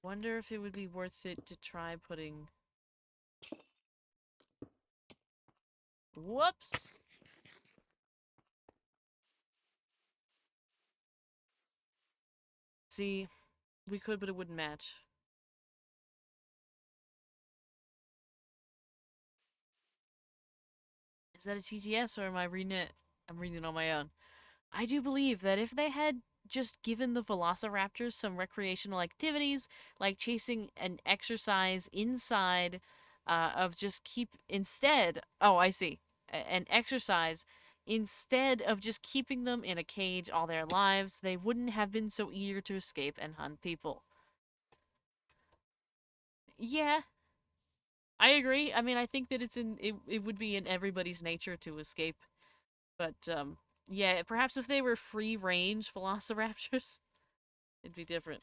Wonder if it would be worth it to try putting... Whoops! See, we could, but it wouldn't match. Is that a TTS or am I reading it? I'm reading it on my own. I do believe that if they had just given the Velociraptors some recreational activities, like chasing an exercise inside of just keep instead. Oh, I see. An exercise instead of just keeping them in a cage all their lives, they wouldn't have been so eager to escape and hunt people. Yeah, I agree. I mean, I think that it would be in everybody's nature to escape. But yeah, perhaps if they were free range velociraptors, it'd be different.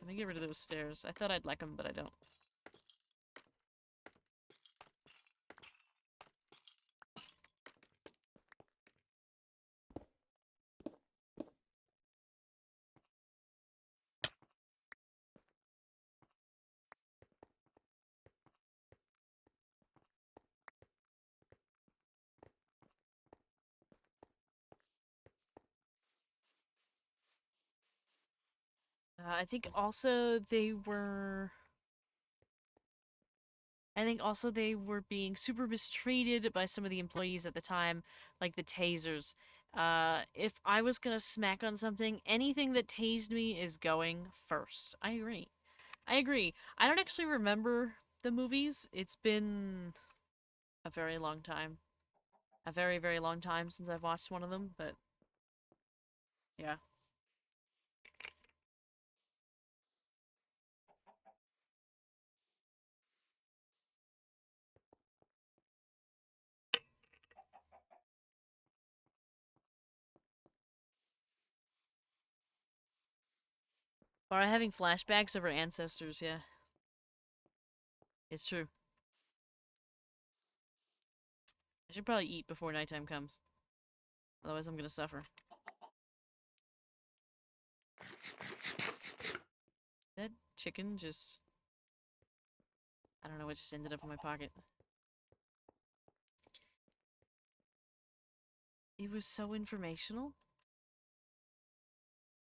Let me get rid of those stairs. I thought I'd like them, but I don't. I think also they were. I think also they were being super mistreated by some of the employees at the time, like the tasers. If I was gonna smack on something, anything that tased me is going first. I agree. I agree. I don't actually remember the movies. It's been a very long time. A very, very long time since I've watched one of them, but yeah. Or having flashbacks of our ancestors, yeah. It's true. I should probably eat before nighttime comes. Otherwise I'm gonna suffer. That chicken just... I don't know, it just ended up in my pocket. It was so informational.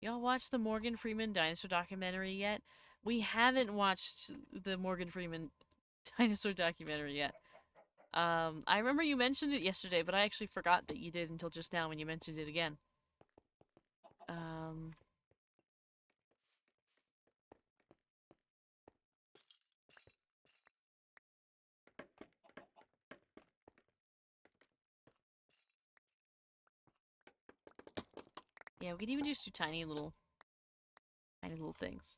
Y'all watched the Morgan Freeman dinosaur documentary yet? We haven't watched the Morgan Freeman dinosaur documentary yet. I remember you mentioned it yesterday, but I actually forgot that you did until just now when you mentioned it again. Um, yeah, we could even just do tiny little things.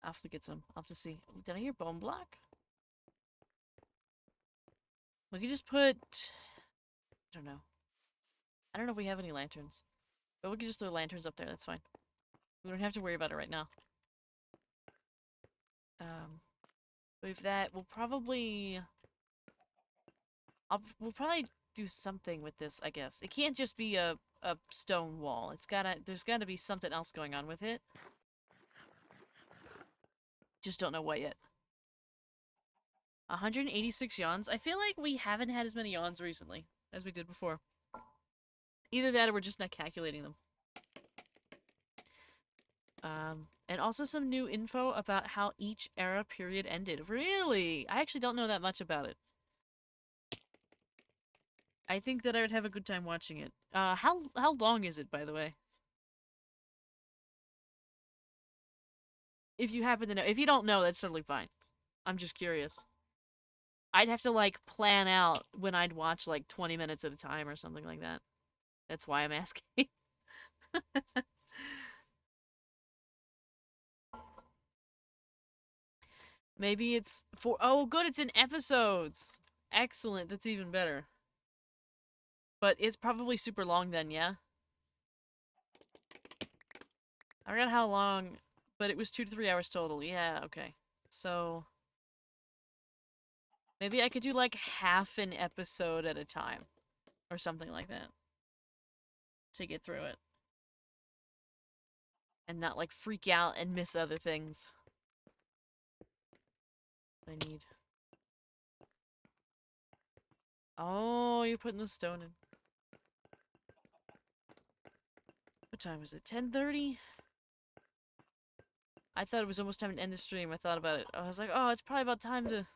I'll have to get some. I'll have to see. Did I hear bone block? We could just put... I don't know. I don't know if we have any lanterns. But we could just throw lanterns up there, that's fine. We don't have to worry about it right now. With that, we'll probably... we'll probably do something with this, I guess. It can't just be a stone wall. There's gotta be something else going on with it. Just don't know what yet. 186 yawns. I feel like we haven't had as many yawns recently as we did before. Either that or we're just not calculating them. And also some new info about how each era period ended. Really? I actually don't know that much about it. I think that I would have a good time watching it. How long is it, by the way? If you happen to know. If you don't know, that's totally fine. I'm just curious. I'd have to, like, plan out when I'd watch, like, 20 minutes at a time or something like that. That's why I'm asking. Maybe it's for... Oh, good, it's in episodes! Excellent, that's even better. But it's probably super long then, yeah? I forgot how long, but it was 2 to 3 hours total. Yeah, okay. So... maybe I could do, like, half an episode at a time. Or something like that. To get through it. And not, like, freak out and miss other things. I need... Oh, you're putting the stone in. What time is it? 10:30? I thought it was almost time to end the stream. I thought about it. I was like, oh, it's probably about time to...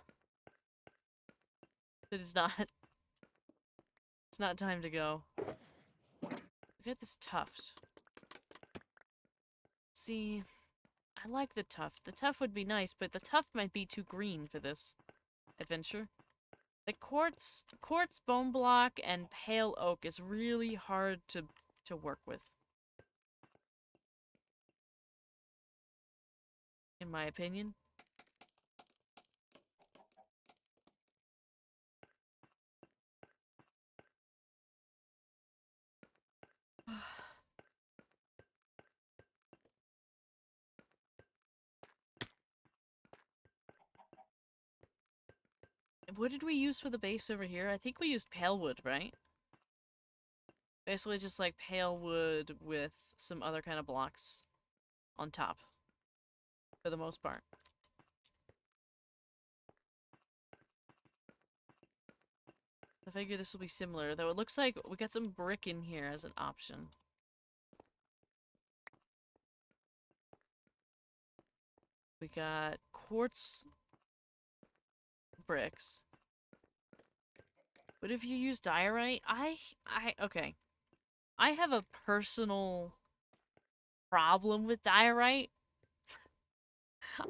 But it's not. It's not time to go. Look at this tuft. See, I like the tuft. The tuft would be nice, but the tuft might be too green for this adventure. The quartz bone block and pale oak is really hard to work with. In my opinion. What did we use for the base over here? I think we used pale wood, right? Basically just like pale wood with some other kind of blocks on top. For the most part. I figure this will be similar, though it looks like we got some brick in here as an option. We got quartz bricks. But if you use diorite, okay. I have a personal problem with diorite.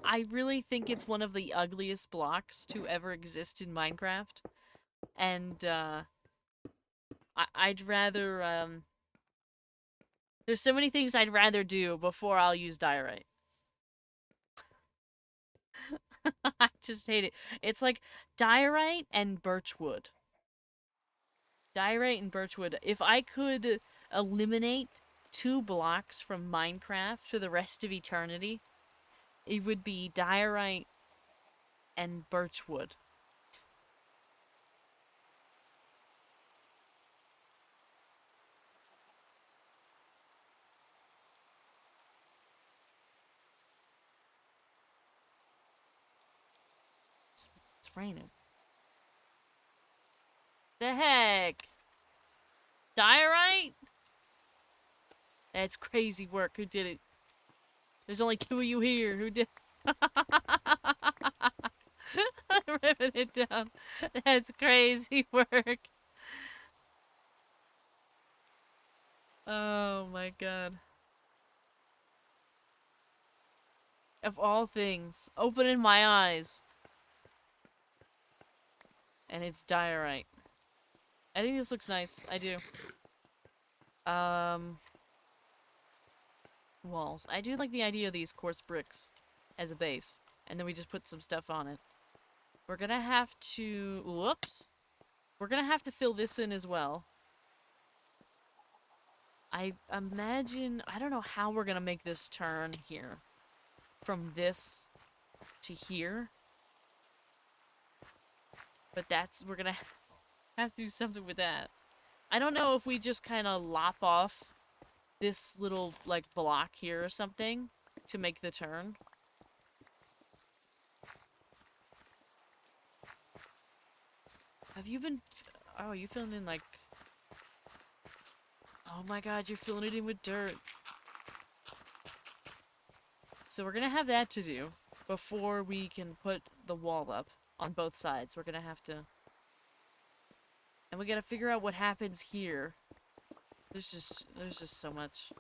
I really think it's one of the ugliest blocks to ever exist in Minecraft. And, I'd rather, there's so many things I'd rather do before I'll use diorite. I just hate it. It's like diorite and birchwood. Diorite and birchwood. If I could eliminate 2 blocks from Minecraft for the rest of eternity, it would be diorite and birchwood. It's raining. The heck? Diorite? That's crazy work. Who did it? There's only 2 of you here. Who did ripping it down? That's crazy work. Oh my god. Of all things, opening my eyes. And it's diorite. I think this looks nice. I do. Walls. I do like the idea of these quartz bricks as a base. And then we just put some stuff on it. We're gonna have to... Whoops. We're gonna have to fill this in as well. I imagine... I don't know how we're gonna make this turn here. From this to here. But that's... We're gonna have to do something with that. I don't know if we just kind of lop off this little, like, block here or something to make the turn. Have you been... Oh, you filling in, like... Oh my god, you're filling it in with dirt. So we're gonna have that to do before we can put the wall up on both sides. We're gonna have to... And we gotta figure out what happens here. There's just so much.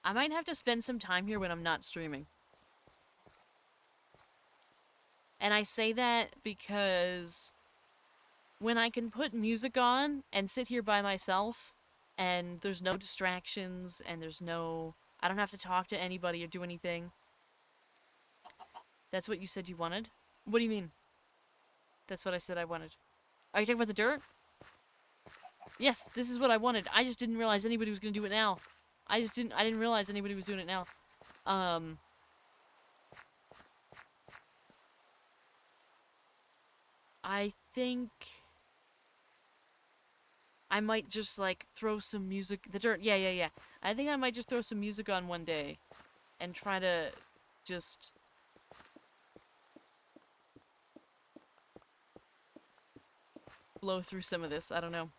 I might have to spend some time here when I'm not streaming. And I say that because when I can put music on and sit here by myself and there's no distractions and there's no... I don't have to talk to anybody or do anything. That's what you said you wanted? What do you mean? That's what I said I wanted. Are you talking about the dirt? Yes, this is what I wanted. I just didn't realize anybody was gonna do it now. I didn't realize anybody was doing it now. I think I might just, like, throw some music... The dirt, yeah. I think I might just throw some music on one day and try to just... blow through some of this. I don't know.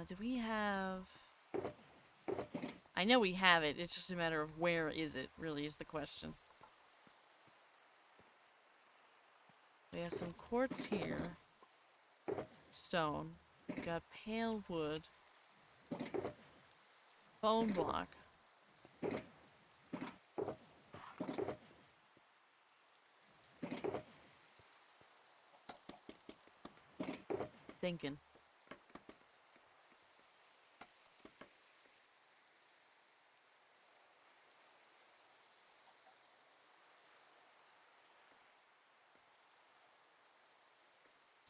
Do we have... I know we have it, it's just a matter of where is it, really, is the question. We have some quartz here. Stone. We got pale wood. Bone block. Thinking.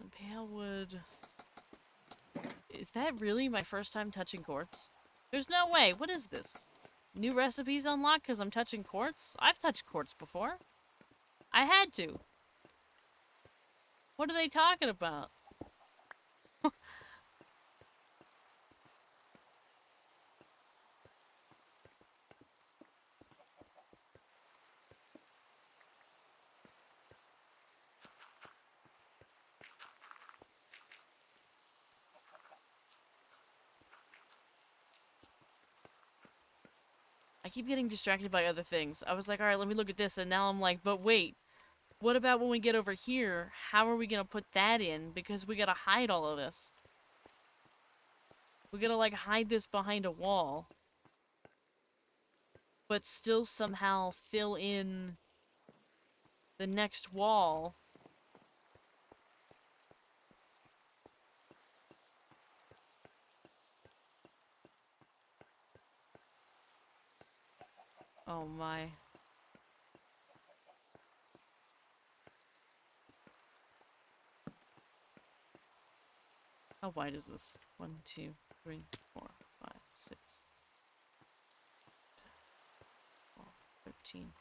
Some pale wood. Is that really my first time touching quartz? There's no way. What is this? New recipes unlocked because I'm touching quartz? I've touched quartz before. I had to. What are they talking about? I keep getting distracted by other things. I was like, alright, let me look at this, and now I'm like, but wait. What about when we get over here? How are we gonna put that in? Because we gotta hide all of this. We gotta, like, hide this behind a wall. But still somehow fill in the next wall. Oh my. How wide is this? 1, 2, 3, 4, 5, 6, 12, 13.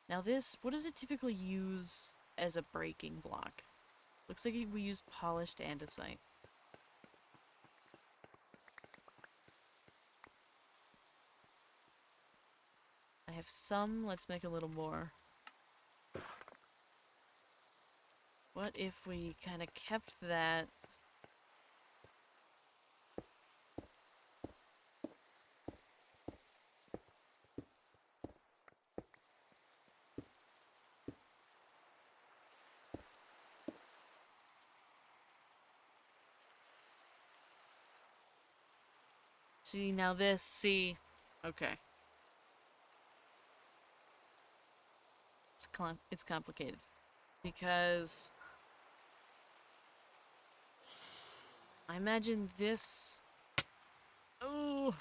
Now this, what does it typically use as a breaking block? Looks like we use polished andesite. I have some, let's make a little more. What if we kind of kept that? See, now this, see. Okay. It's complicated. Because I imagine this oh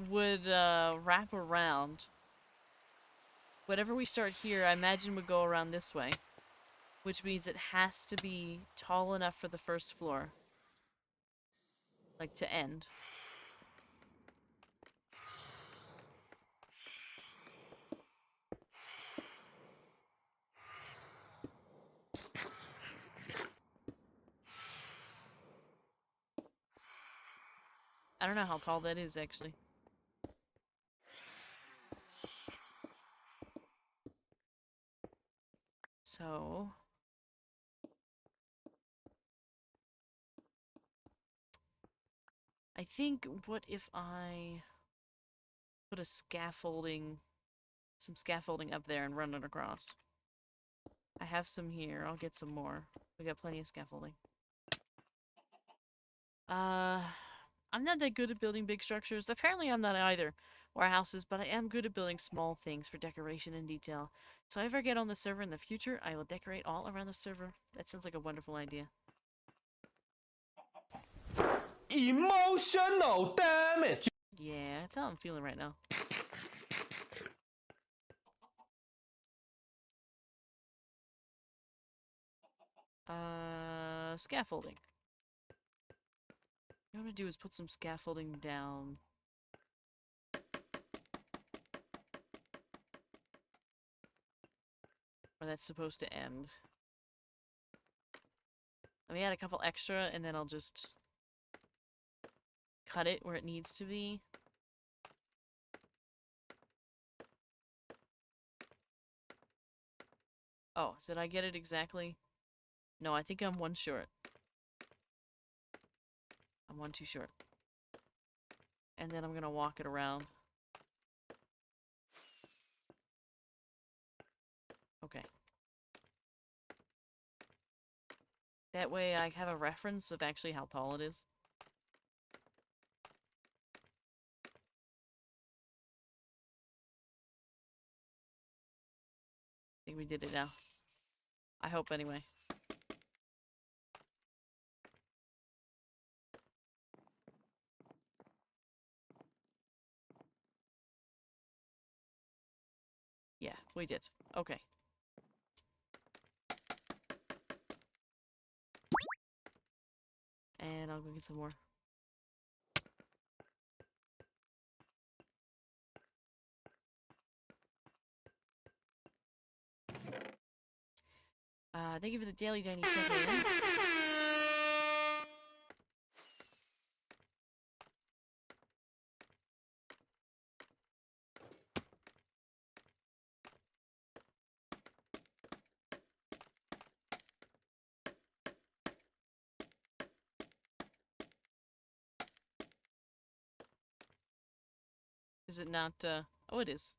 would wrap around. Whatever we start here, I imagine would go around this way. Which means it has to be tall enough for the first floor. Like, to end. I don't know how tall that is, actually. So... I think, what if I put a scaffolding, some scaffolding up there and run it across? I have some here. I'll get some more. We got plenty of scaffolding. I'm not that good at building big structures. Apparently I'm not either. Or houses, but I am good at building small things for decoration and detail. So if I ever get on the server in the future, I will decorate all around the server. That sounds like a wonderful idea. Emotional damage. Yeah, that's how I'm feeling right now. Scaffolding. What I'm gonna do is put some scaffolding down. Where that's supposed to end. Let me add a couple extra, and then I'll just cut it where it needs to be. Oh, did I get it exactly? No, I think I'm one short. I'm one too short. And then I'm gonna walk it around. Okay. That way I have a reference of actually how tall it is. I think we did it now. I hope anyway. Yeah, we did. Okay. And I'll go get some more. Thank you for the daily dining check-in. Is it not, oh, it is.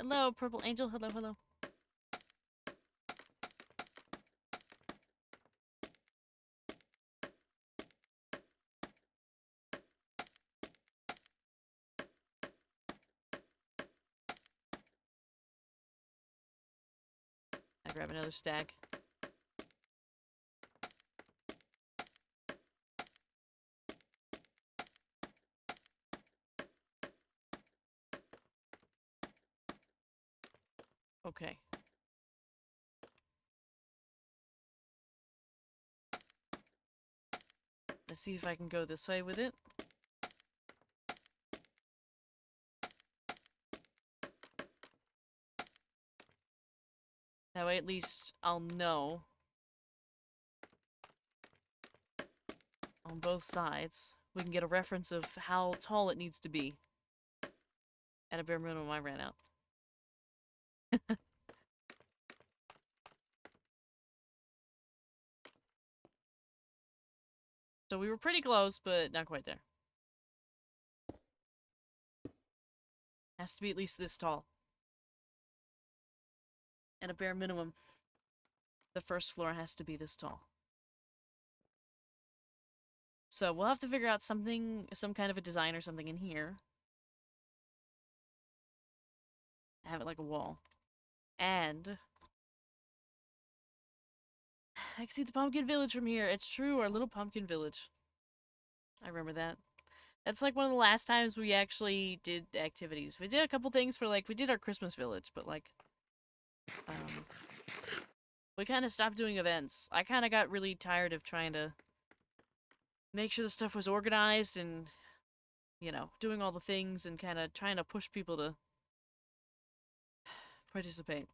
Hello, Purple Angel. Hello, hello. I grab another stack. Okay. Let's see if I can go this way with it. That way at least I'll know on both sides. We can get a reference of how tall it needs to be. At a bare minimum, I ran out. So we were pretty close, but not quite there. Has to be at least this tall. At a bare minimum, the first floor has to be this tall. So we'll have to figure out something, some kind of a design or something in here. Have it like a wall. And I can see the pumpkin village from here. It's true, our little pumpkin village. I remember that. That's like one of the last times we actually did activities. We did a couple things for like, we did our Christmas village, but like, we kind of stopped doing events. I kind of got really tired of trying to make sure the stuff was organized and, you know, doing all the things and kind of trying to push people to participate.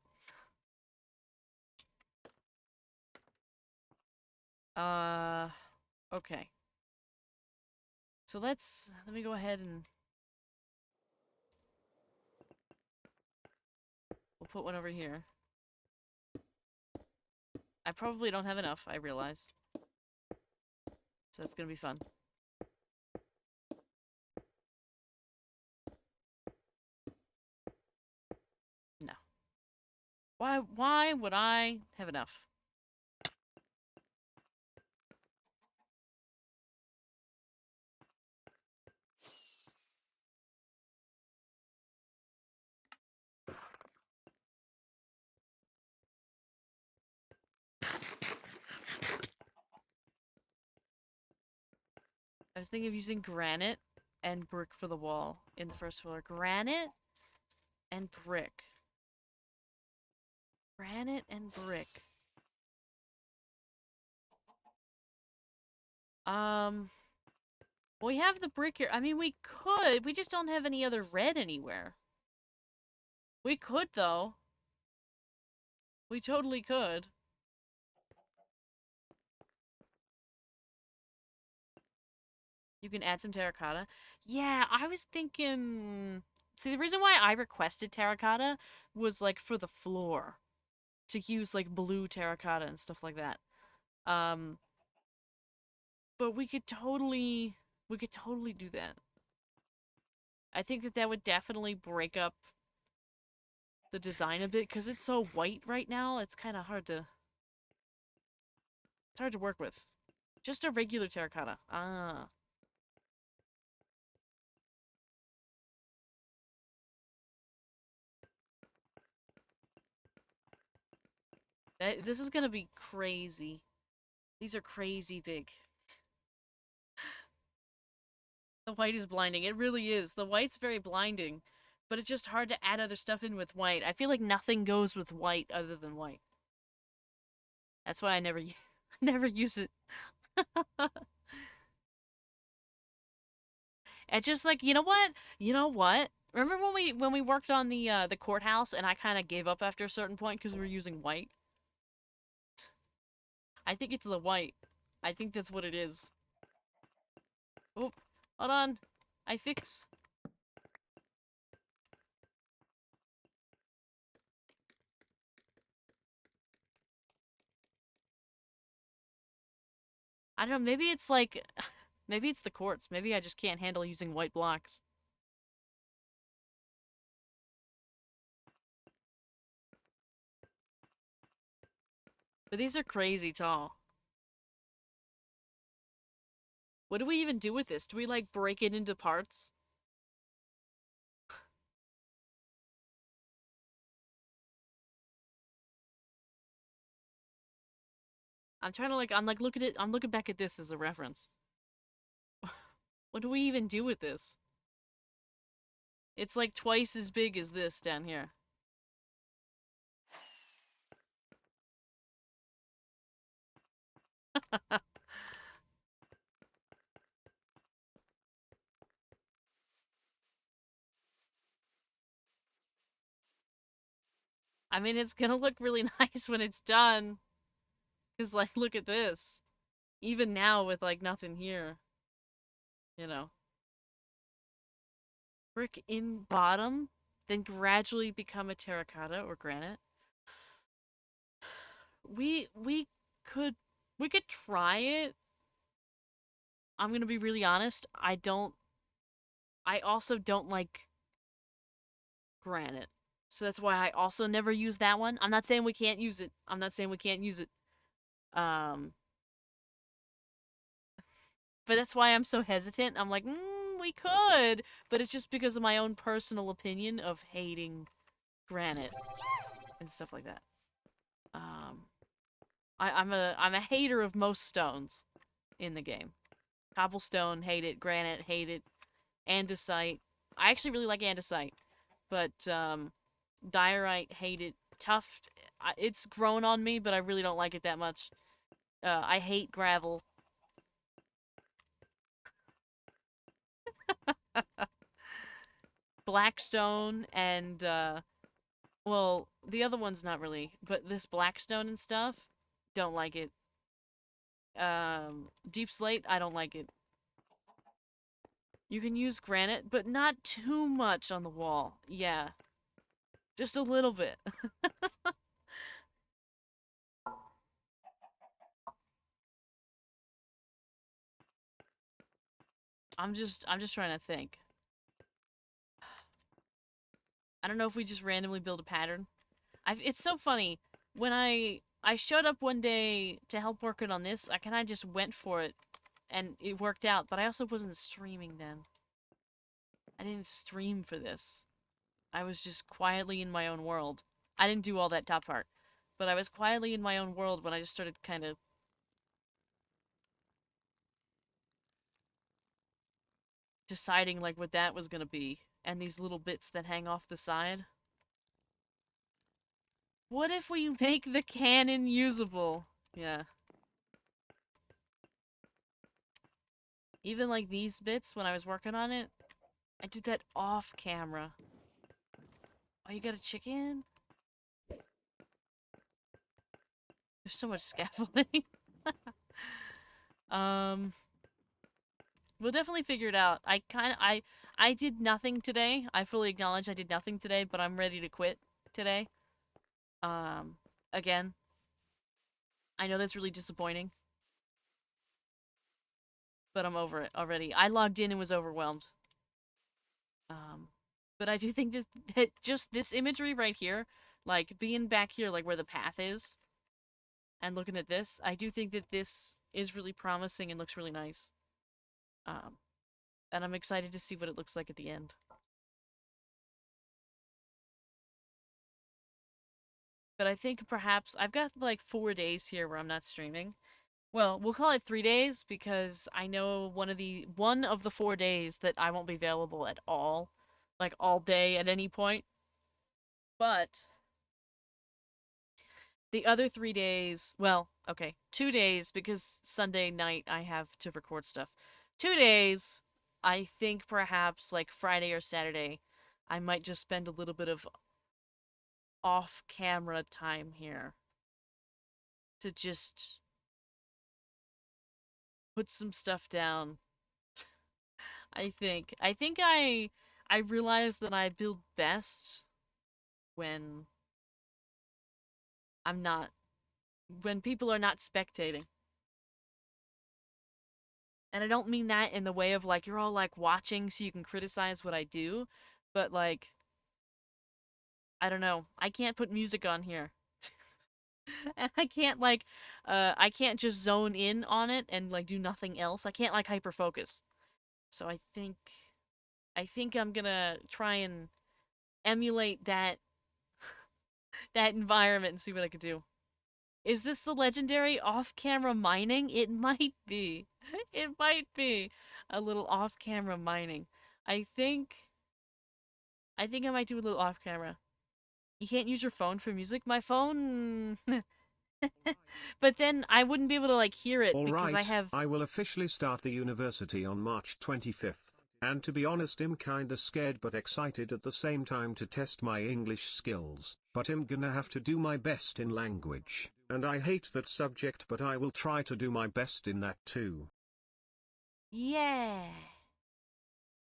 Okay. So let me go ahead and we'll put one over here. I probably don't have enough, I realize. So that's gonna be fun. No. Why would I have enough? I was thinking of using granite and brick for the wall in the first floor. Granite and brick. Granite and brick. We have the brick here. I mean, we could. We just don't have any other red anywhere. We could, though. We totally could. You can add some terracotta. Yeah, I was thinking... See, the reason why I requested terracotta was, like, for the floor. To use, like, blue terracotta and stuff like that. But we could totally do that. I think that that would definitely break up the design a bit, because it's so white right now, it's kind of hard to... It's hard to work with. Just a regular terracotta. Ah. This is gonna be crazy. These are crazy big. The white is blinding. It really is. The white's very blinding, but it's just hard to add other stuff in with white. I feel like nothing goes with white other than white. That's why I never, never use it. It's just like, you know what? You know what? Remember when we worked on the courthouse and I kind of gave up after a certain point because we were using white? I think it's the white. I think that's what it is. Oh, hold on. I fix. I don't know, maybe it's like maybe it's the quartz. Maybe I just can't handle using white blocks. But these are crazy tall. What do we even do with this? Do we like break it into parts? I'm trying to like I'm like look at it I'm looking back at this as a reference. What do we even do with this? It's like twice as big as this down here. I mean, it's gonna look really nice when it's done. Cause like, look at this. Even now with like nothing here, you know. Brick in bottom, then gradually become a terracotta or granite. We could we could try it. I'm gonna be really honest. I also don't like granite. So that's why I also never use that one. I'm not saying we can't use it. I'm not saying we can't use it. Um, but that's why I'm so hesitant. I'm like, we could, but it's just because of my own personal opinion of hating granite and stuff like that. Um, I'm a hater of most stones in the game. Cobblestone, hate it. Granite, hate it. Andesite. I actually really like andesite, but diorite, hate it. Tuff, it's grown on me, but I really don't like it that much. I hate gravel. Blackstone and well, the other one's not really, but this Blackstone and stuff, don't like it. Deep Slate, I don't like it. You can use granite, but not too much on the wall. Yeah, just a little bit. I'm just trying to think. I don't know if we just randomly build a pattern. It's so funny when I showed up one day to help working on this. I kind of just went for it, and it worked out. But I also wasn't streaming then. I didn't stream for this. I was just quietly in my own world. I didn't do all that top part, but I was quietly in my own world when I just started kind of deciding like what that was gonna be, and these little bits that hang off the side. What if we make the cannon usable? Yeah. Even like these bits when I was working on it, I did that off camera. Oh, you got a chicken? There's so much scaffolding. um, we'll definitely figure it out. I did nothing today. I fully acknowledge I did nothing today, but I'm ready to quit today. Um, again, I know that's really disappointing, but I'm over it already. I logged in and was overwhelmed. Um, but I do think that just this imagery right here, like being back here, like where the path is, and looking at this, I do think that this is really promising and looks really nice. Um, and I'm excited to see what it looks like at the end. But I think perhaps I've got like 4 days here where I'm not streaming. Well, we'll call it 3 days because I know one of the 4 days that I won't be available at all, like all day at any point. But the other 3 days, well, okay, 2 days because Sunday night I have to record stuff. 2 days, I think perhaps like Friday or Saturday, I might just spend a little bit of off camera time here to just put some stuff down. I think I realize that I build best when I'm not when people are not spectating. And I don't mean that in the way of like you're all like watching so you can criticize what I do, but like I don't know. I can't put music on here. And I can't just zone in on it and like do nothing else. I can't like hyper focus. So I think I'm going to try and emulate that environment and see what I could do. Is this the legendary off-camera mining? It might be. It might be a little off-camera mining. I think I think I might do a little off-camera. You can't use your phone for music? My phone but then I wouldn't be able to like hear it because I Alright, have I will officially start the university on March 25th. And to be honest, I'm kinda scared but excited at the same time to test my English skills, but I'm gonna have to do my best in language, and I hate that subject but I will try to do my best in that too. yeah.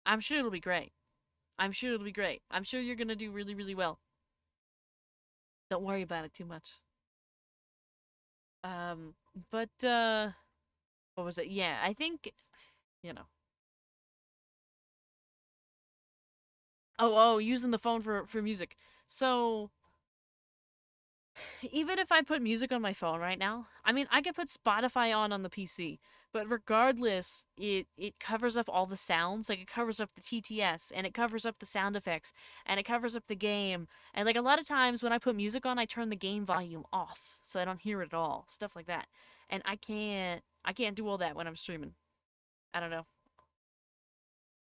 I'm sure it'll be great. I'm sure it'll be great. I'm sure you're going to do really really well. Don't worry about it too much. Um but what was it? Yeah, I think you know. Oh, using the phone for music. So, even if I put music on my phone right now, I mean, I could put Spotify on the PC, but regardless, it covers up all the sounds. Like it covers up the TTS and it covers up the sound effects and it covers up the game. And like a lot of times when I put music on, I turn the game volume off so I don't hear it at all. Stuff like that. And I can't do all that when I'm streaming. I don't know.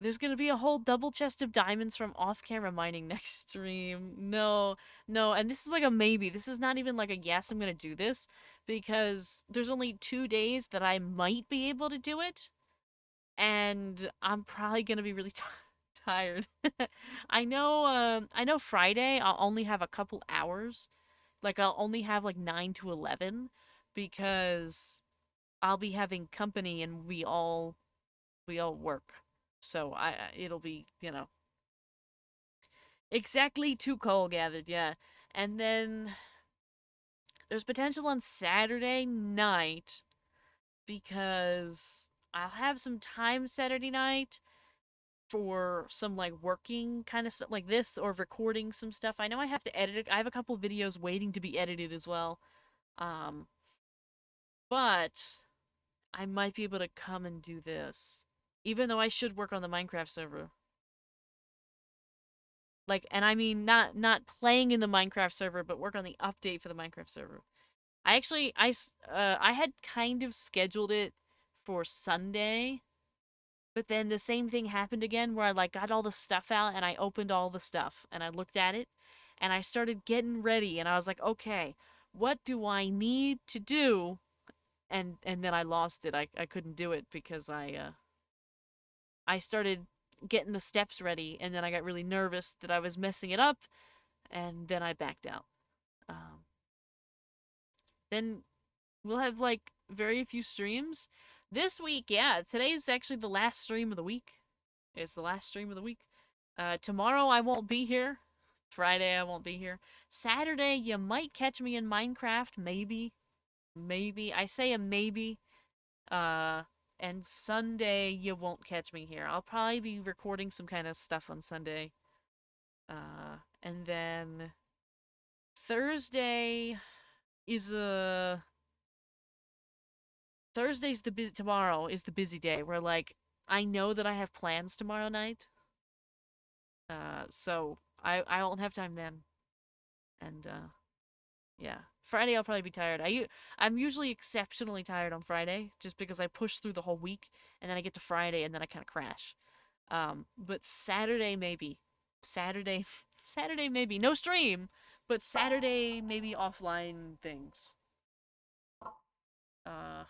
There's gonna be a whole double chest of diamonds from off-camera mining next stream. No, no, and this is like a maybe. This is not even like a yes, I'm gonna do this because there's only 2 days that I might be able to do it, and I'm probably gonna be really tired. I know Friday I'll only have a couple hours. Like I'll only have like 9 to 11 because I'll be having company and we all work. So it'll be, exactly 2 coal gathered, yeah. And then there's potential on Saturday night because I'll have some time Saturday night for some like working kind of stuff like this or recording some stuff. I know I have to edit it. I have a couple videos waiting to be edited as well. Um but I might be able to come and do this even though I should work on the Minecraft server. Like, and I mean not playing in the Minecraft server, but work on the update for the Minecraft server. I had kind of scheduled it for Sunday, but then the same thing happened again where I like got all the stuff out and I opened all the stuff and I looked at it and I started getting ready and I was like, okay, what do I need to do? And then I lost it. I couldn't do it because I started getting the steps ready and then I got really nervous that I was messing it up and then I backed out. Um, then we'll have like very few streams this week. Yeah, today's actually the last stream of the week. It's the last stream of the week. Tomorrow I won't be here. Friday I won't be here. Saturday you might catch me in Minecraft, maybe, maybe. I say a maybe. Uh, and Sunday you won't catch me here. I'll probably be recording some kind of stuff on Sunday. And then Thursday is a tomorrow is the busy day where like I know that I have plans tomorrow night. So I won't have time then. And Yeah. Friday I'll probably be tired. I'm usually exceptionally tired on Friday just because I push through the whole week and then I get to Friday and then I kind of crash. But Saturday maybe. Saturday Saturday maybe. No stream, but Saturday maybe offline things. Uh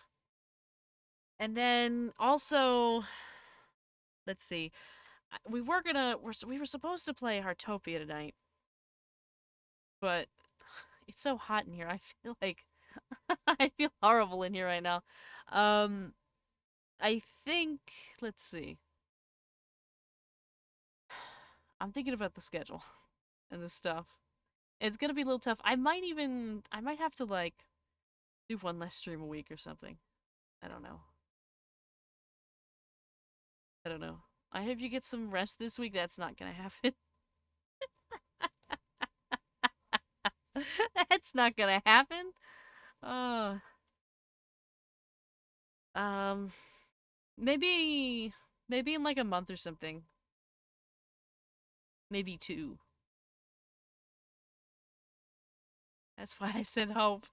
and then also let's see. We were supposed to play Heartopia tonight, but it's so hot in here. I feel like I feel horrible in here right now. Um I think, let's see. I'm thinking about the schedule and the stuff. It's gonna be a little tough. I might have to like do one less stream a week or something. I don't know. I don't know. I hope you get some rest this week. That's not gonna happen. That's not gonna happen. Uh, um, maybe, maybe in like a month or something. Maybe two. That's why I said hope.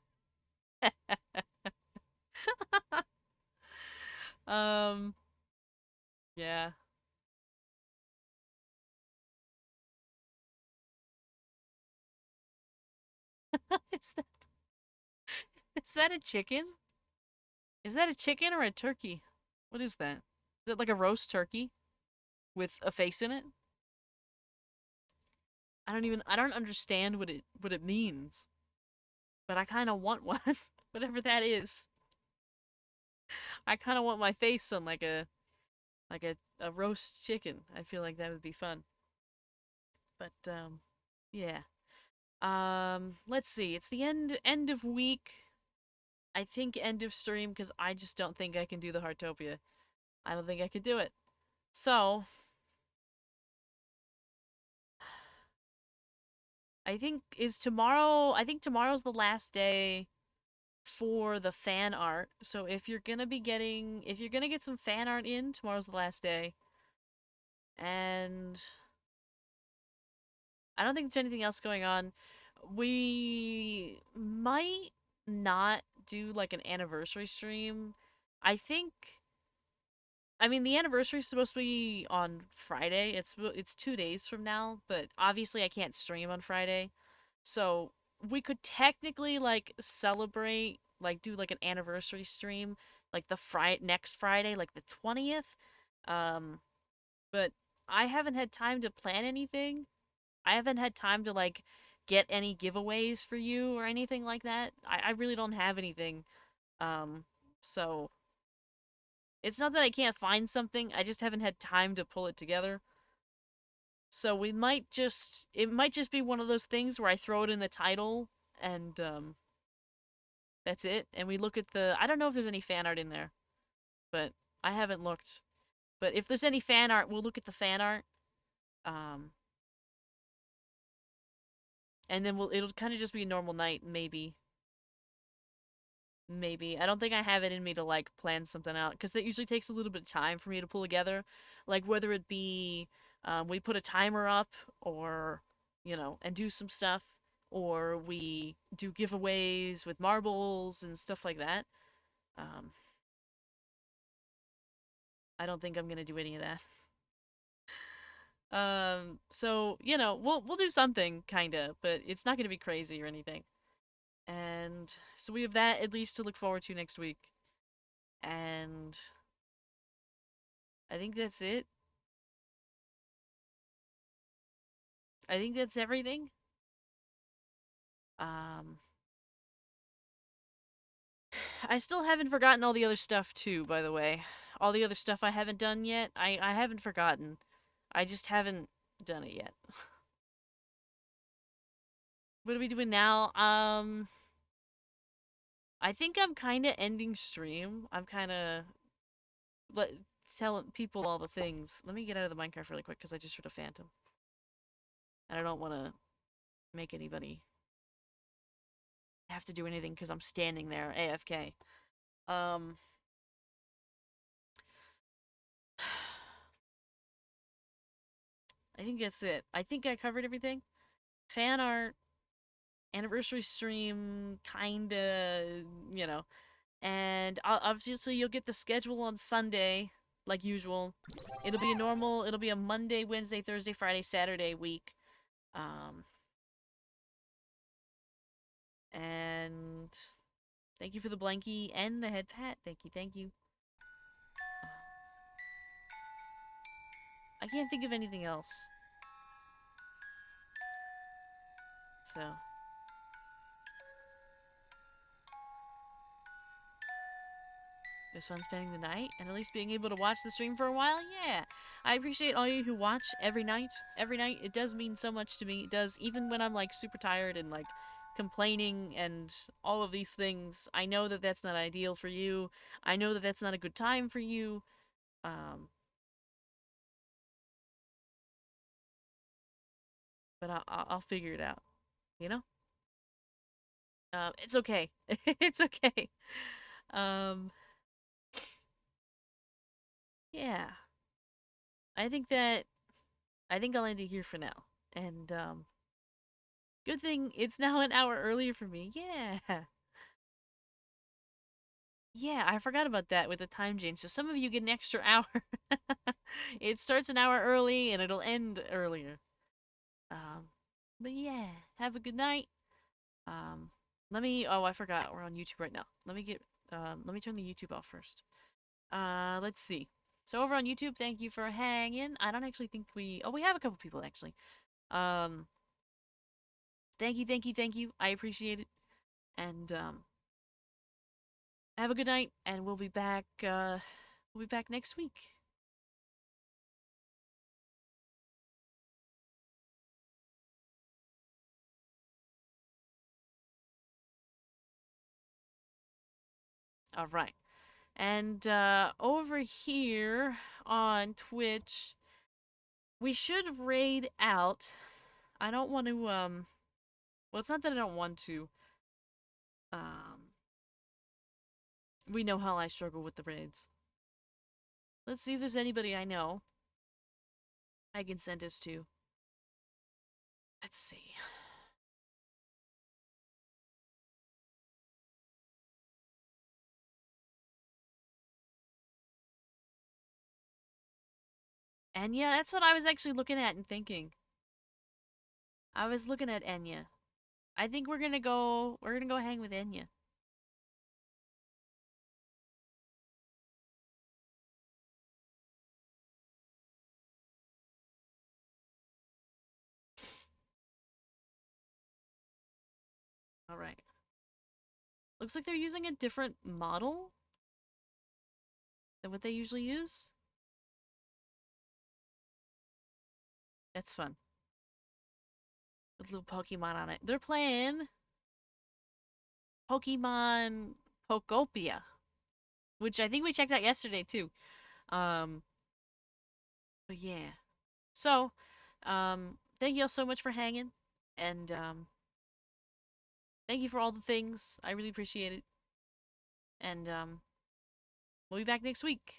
um, yeah. Is that, is that a chicken? Is that a chicken or a turkey? What is that? Is it like a roast turkey with a face in it? I don't understand what it means, but I kind of want one. Whatever that is. I kind of want my face on like a roast chicken. I feel like that would be fun. But yeah. Let's see. It's the end of week. I think end of stream because I just don't think I can do the Heartopia. I don't think I could do it. So, I think tomorrow's the last day for the fan art. So if you're gonna get some fan art in, tomorrow's the last day. And I don't think there's anything else going on. We might not do like an anniversary stream. I think I mean the anniversary is supposed to be on Friday. It's 2 days from now, but obviously I can't stream on Friday. So we could technically like celebrate, like do like an anniversary stream, like the next Friday, like the 20th. Um, but I haven't had time to plan anything. I haven't had time to like get any giveaways for you or anything like that. I really don't have anything. Um, so it's not that I can't find something. I just haven't had time to pull it together. So it might just be one of those things where I throw it in the title and that's it. And we look at I don't know if there's any fan art in there, but I haven't looked. But if there's any fan art, we'll look at the fan art. Um, and then it'll kind of just be a normal night, maybe. Maybe. I don't think I have it in me to like plan something out because that usually takes a little bit of time for me to pull together. Like whether it be we put a timer up or, and do some stuff, or we do giveaways with marbles and stuff like that. Um, I don't think I'm gonna do any of that. So we'll do something kinda, but it's not gonna be crazy or anything. And so we have that at least to look forward to next week. And I think that's it. I think that's everything. Um, I still haven't forgotten all the other stuff too, by the way. All the other stuff I haven't done yet, I haven't forgotten. I just haven't done it yet. What are we doing now? I think I'm kind of ending stream. I'm kind of let telling people all the things. Let me get out of the Minecraft really quick because I just heard a phantom, and I don't want to make anybody have to do anything because I'm standing there AFK. Um, I think that's it. I think I covered everything. Fan art. anniversary stream, kinda, you know. And obviously you'll get the schedule on Sunday, like usual. It'll be a Monday, Wednesday, Thursday, Friday, Saturday week. Um, and thank you for the blankie and the head pat. Thank you, thank you. I can't think of anything else. So. It was fun spending the night and at least being able to watch the stream for a while. Yeah. I appreciate all you who watch every night. Every night. It does mean so much to me. It does. Even when I'm like super tired and like complaining and all of these things. I know that that's not ideal for you. I know that that's not a good time for you. But I'll figure it out. You know? It's okay. It's okay. Um, yeah. I think that I think I'll end it here for now. And good thing it's now an hour earlier for me. Yeah. Yeah, I forgot about that with the time change. So some of you get an extra hour. It starts an hour early and it'll end earlier. Um, but yeah, have a good night. Um, oh, I forgot. We're on YouTube right now. Let me turn the YouTube off first. Let's see. So over on YouTube, thank you for hanging. I don't actually think we have a couple people actually. Um, thank you, thank you, thank you. I appreciate it. And, have a good night, and we'll be back next week. All right. And over here on Twitch, we should raid out. I don't want to well, it's not that I don't want to. Um we know how I struggle with the raids. Let's see if there's anybody I know I can send this to. Let's see. And yeah, that's what I was actually looking at and thinking. I was looking at Enya. I think we're gonna go hang with Enya. All right. Looks like they're using a different model than what they usually use. That's fun. With little Pokemon on it. They're playing Pokemon Pokopia, which I think we checked out yesterday too. Um, but yeah. So, thank you all so much for hanging, and thank you for all the things. I really appreciate it. And we'll be back next week.